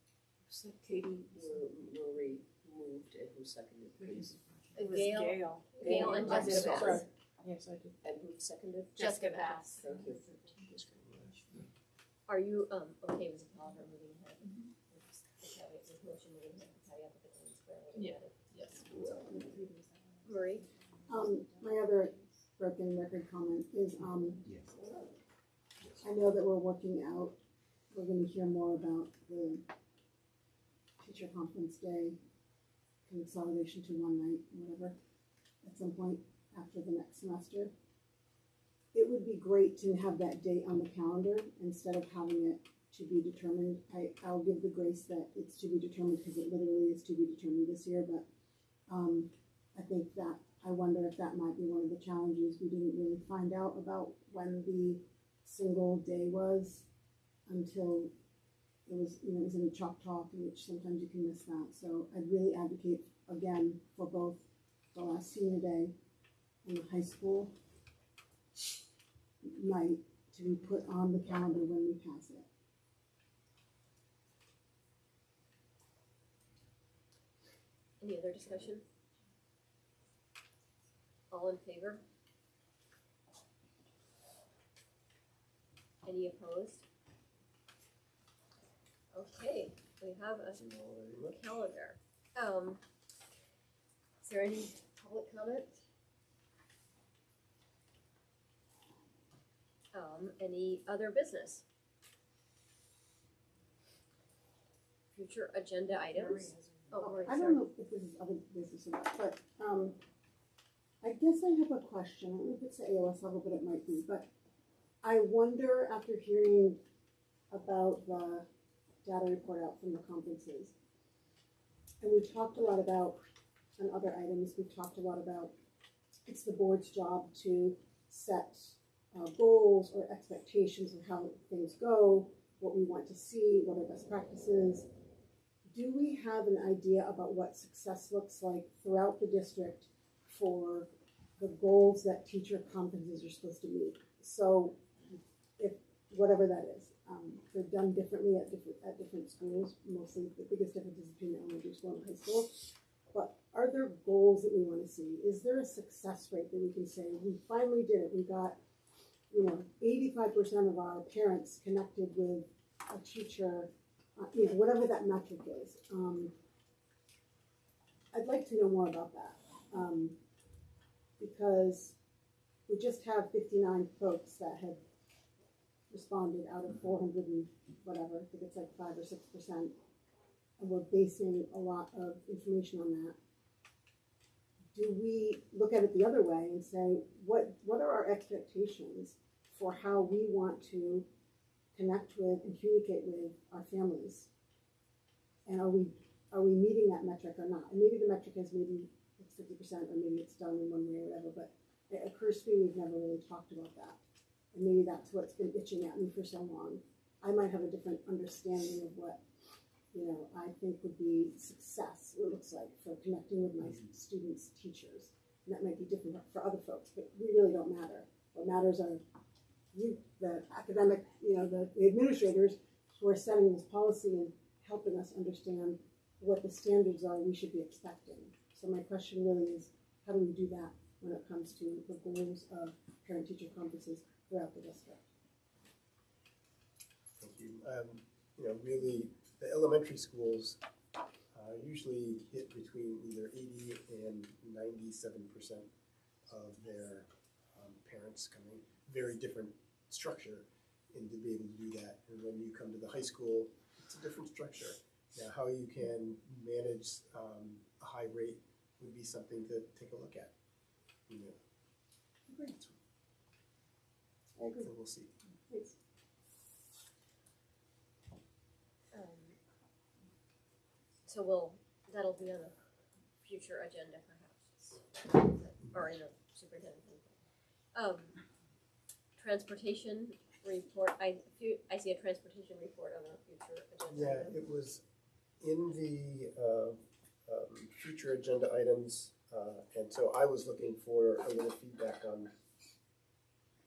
So Katie or Marie moved, and who seconded, please? Gail and I did. Jessica. Sorry. Yes, I did. And who seconded? Jessica Bass. Thank you. Are you okay with the calendar moving ahead? This motion moving ahead, caveat that the green square will be added. Yes. Marie? My other broken record comment is, I know that we're gonna hear more about the teacher conference day consolidation to one night, whatever, at some point after the next semester. It would be great to have that date on the calendar instead of having it to be determined. I'll give the grace that it's to be determined because it literally is to be determined this year, but I think that I wonder if that might be one of the challenges. We didn't really find out about when the single day was until it was, you know, it was in a chalk talk, in which sometimes you can miss that. So I'd really advocate again for both the last senior day and the high school night to be put on the calendar when we pass it. Any other discussion? All in favor? Any opposed? Okay, we have a calendar. Is there any public comment? Any other business? Future agenda items? Oh, Marie, I sorry. don't know if this is other business or not, but I guess I have a question. I don't know if it's the AOS level, but it might be. But I wonder, after hearing about the data report out from the conferences, and we talked a lot about, on other items, we've talked a lot about it's the board's job to set goals or expectations of how things go, what we want to see, what are best practices. Do we have an idea about what success looks like throughout the district for the goals that teacher conferences are supposed to meet? So, if whatever that is, they're done differently at different schools. Mostly, the biggest difference is between the elementary school and high school. But are there goals that we want to see? Is there a success rate that we can say we finally did it? We got, 85% of our parents connected with a teacher. Whatever that metric is. I'd like to know more about that because we just have 59 folks that have responded out of 400 and whatever. I think it's like 5 or 6%, and we're basing a lot of information on that. Do we look at it the other way and say what are our expectations for how we want to connect with and communicate with our families, and are we meeting that metric or not? And maybe the metric is maybe it's 50% or maybe it's done in one way or whatever, but it occurs to me we've never really talked about that, and maybe that's what's been itching at me for so long. I might have a different understanding of what I think would be success, what it looks like for connecting with my students' teachers, and that might be different for other folks, but we really don't matter. What matters are the academic, the administrators who are setting this policy and helping us understand what the standards are we should be expecting. So my question really is, how do we do that when it comes to the goals of parent-teacher conferences throughout the district? Thank you. Really, the elementary schools usually hit between either 80 and 97% of their parents coming. Very different structure and to be able to do that. And when you come to the high school, it's a different structure. Now, how you can manage a high rate would be something to take a look at. Great. I agree. So we'll see. Thanks. So that'll be on a future agenda perhaps, or in a superintendent. Transportation report, I see a transportation report on a future agenda. Yeah, item. it was in the future agenda items, and so I was looking for a little feedback on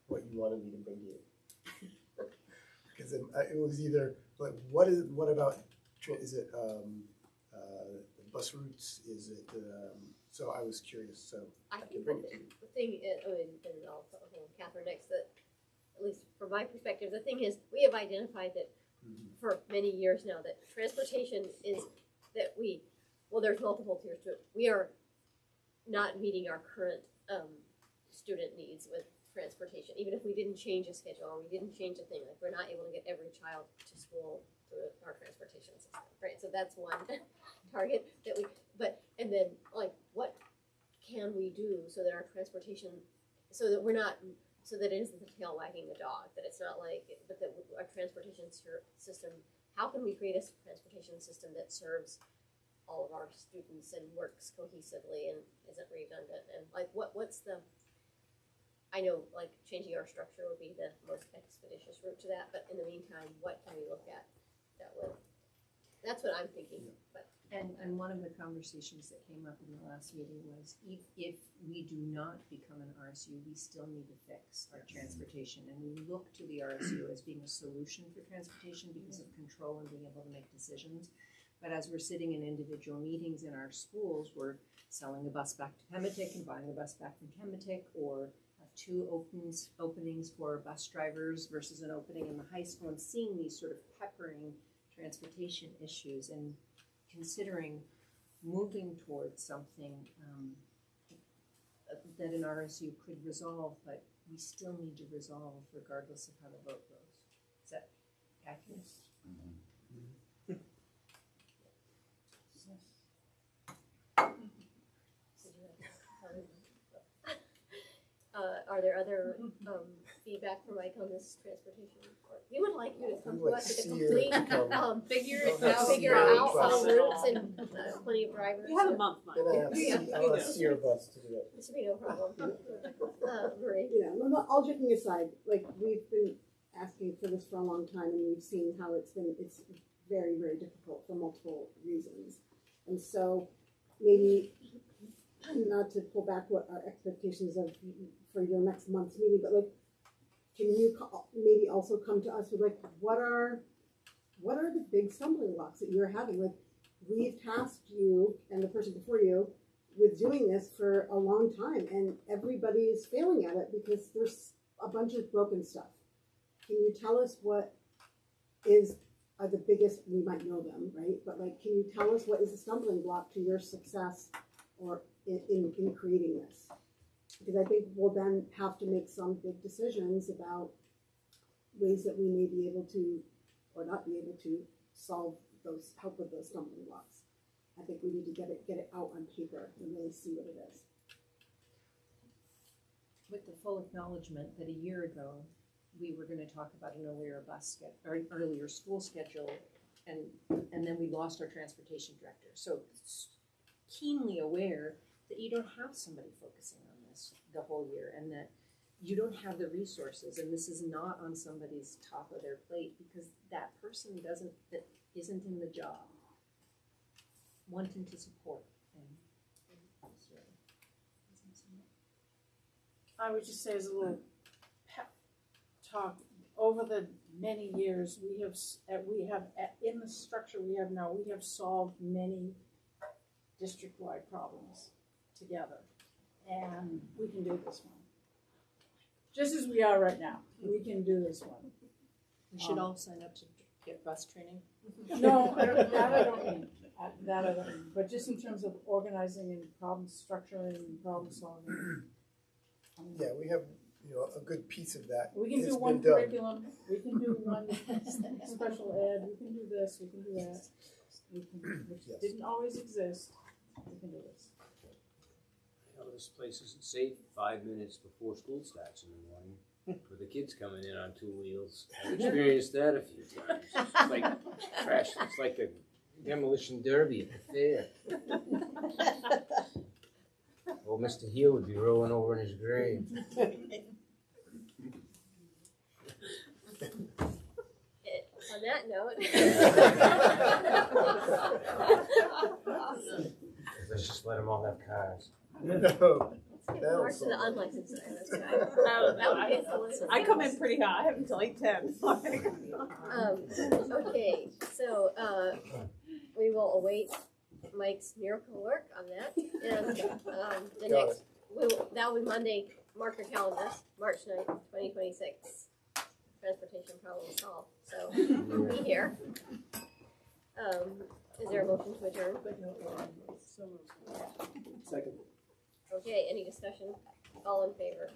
what you wanted me to bring to you. Because it was either like, what about, is it bus routes? Is it, so I was curious, so I can think bring it to you. the thing is, and I'll hold Catherine next, that at least from my perspective, the thing is, we have identified that for many years now that transportation is that there's multiple tiers to it. We are not meeting our current student needs with transportation, even if we didn't change a schedule or we didn't change a thing. Like, we're not able to get every child to school through our transportation system, right? So that's one target that but and then like what can we do so that our transportation, so that we're not, so that it isn't the tail wagging the dog, that it's not like, but that our transportation system, how can we create a transportation system that serves all of our students and works cohesively and isn't redundant, and like what's the, I know like changing our structure would be the most expeditious route to that, but in the meantime, what can we look at that would, that's what I'm thinking, but. And one of the conversations that came up in the last meeting was if we do not become an RSU, we still need to fix our transportation. And we look to the RSU as being a solution for transportation because of control and being able to make decisions. But as we're sitting in individual meetings in our schools, we're selling a bus back to Pematic and buying a bus back from Pematic, or have two openings for bus drivers versus an opening in the high school, and seeing these sort of peppering transportation issues and considering moving towards something that an RSU could resolve, but we still need to resolve regardless of how the vote goes. Is that accurate? Are there other feedback from Mike on this transportation report? We would like you to come to us with a complete, figure it out, all routes and plenty of drivers. You have a month, Mike. I'll have see your bus to do that. This would be no problem. Marie? You know, no, all joking aside, like we've been asking for this for a long time, and we've seen how it's very, very difficult for multiple reasons. And so maybe not to pull back what our expectations of for your next month's meeting, but like, can you maybe also come to us with like, what are the big stumbling blocks that you're having? Like, we've tasked you and the person before you with doing this for a long time, and everybody is failing at it because there's a bunch of broken stuff. Can you tell us what are the biggest, we might know them, right? But like, can you tell us what is the stumbling block to your success or in creating this? Because I think we'll then have to make some big decisions about ways that we may be able to, or not be able to, help with those stumbling blocks. I think we need to get it out on paper and really see what it is. With the full acknowledgement that a year ago, we were going to talk about an earlier school schedule, and then we lost our transportation director. So keenly aware that you don't have somebody focusing on this the whole year, and that you don't have the resources, and this is not on somebody's top of their plate because that person isn't in the job wanting to support. I would just say as a little pep talk, over the many years, we have in the structure we have now, we have solved many district-wide problems together, and we can do this one. Just as we are right now, we can do this one. We should all sign up to get bus training. No, I don't mean. But just in terms of organizing and problem structuring and problem solving. Yeah, we have, a good piece of that. We can has do one been done. curriculum, we can do one special ed, we can do this, we can do that. Which Yes. didn't always exist, we can do this. This place isn't safe 5 minutes before school starts in the morning with the kids coming in on 2 wheels. I've experienced that a few times. It's like trash. It's like the demolition derby at the fair. Old Mr. Heel would be rolling over in his grave. On that note. Let's just let them all have cars. No. March to the unlicensed side, that's right. I come in pretty high. I have until 8:10. Okay, so we will await Mike's miracle work on that, and the next that will be Monday. Mark your calendars, March 9th, 2026. Transportation problem solved. So be here. Is there a motion to adjourn? Second. Okay, any discussion? All in favor?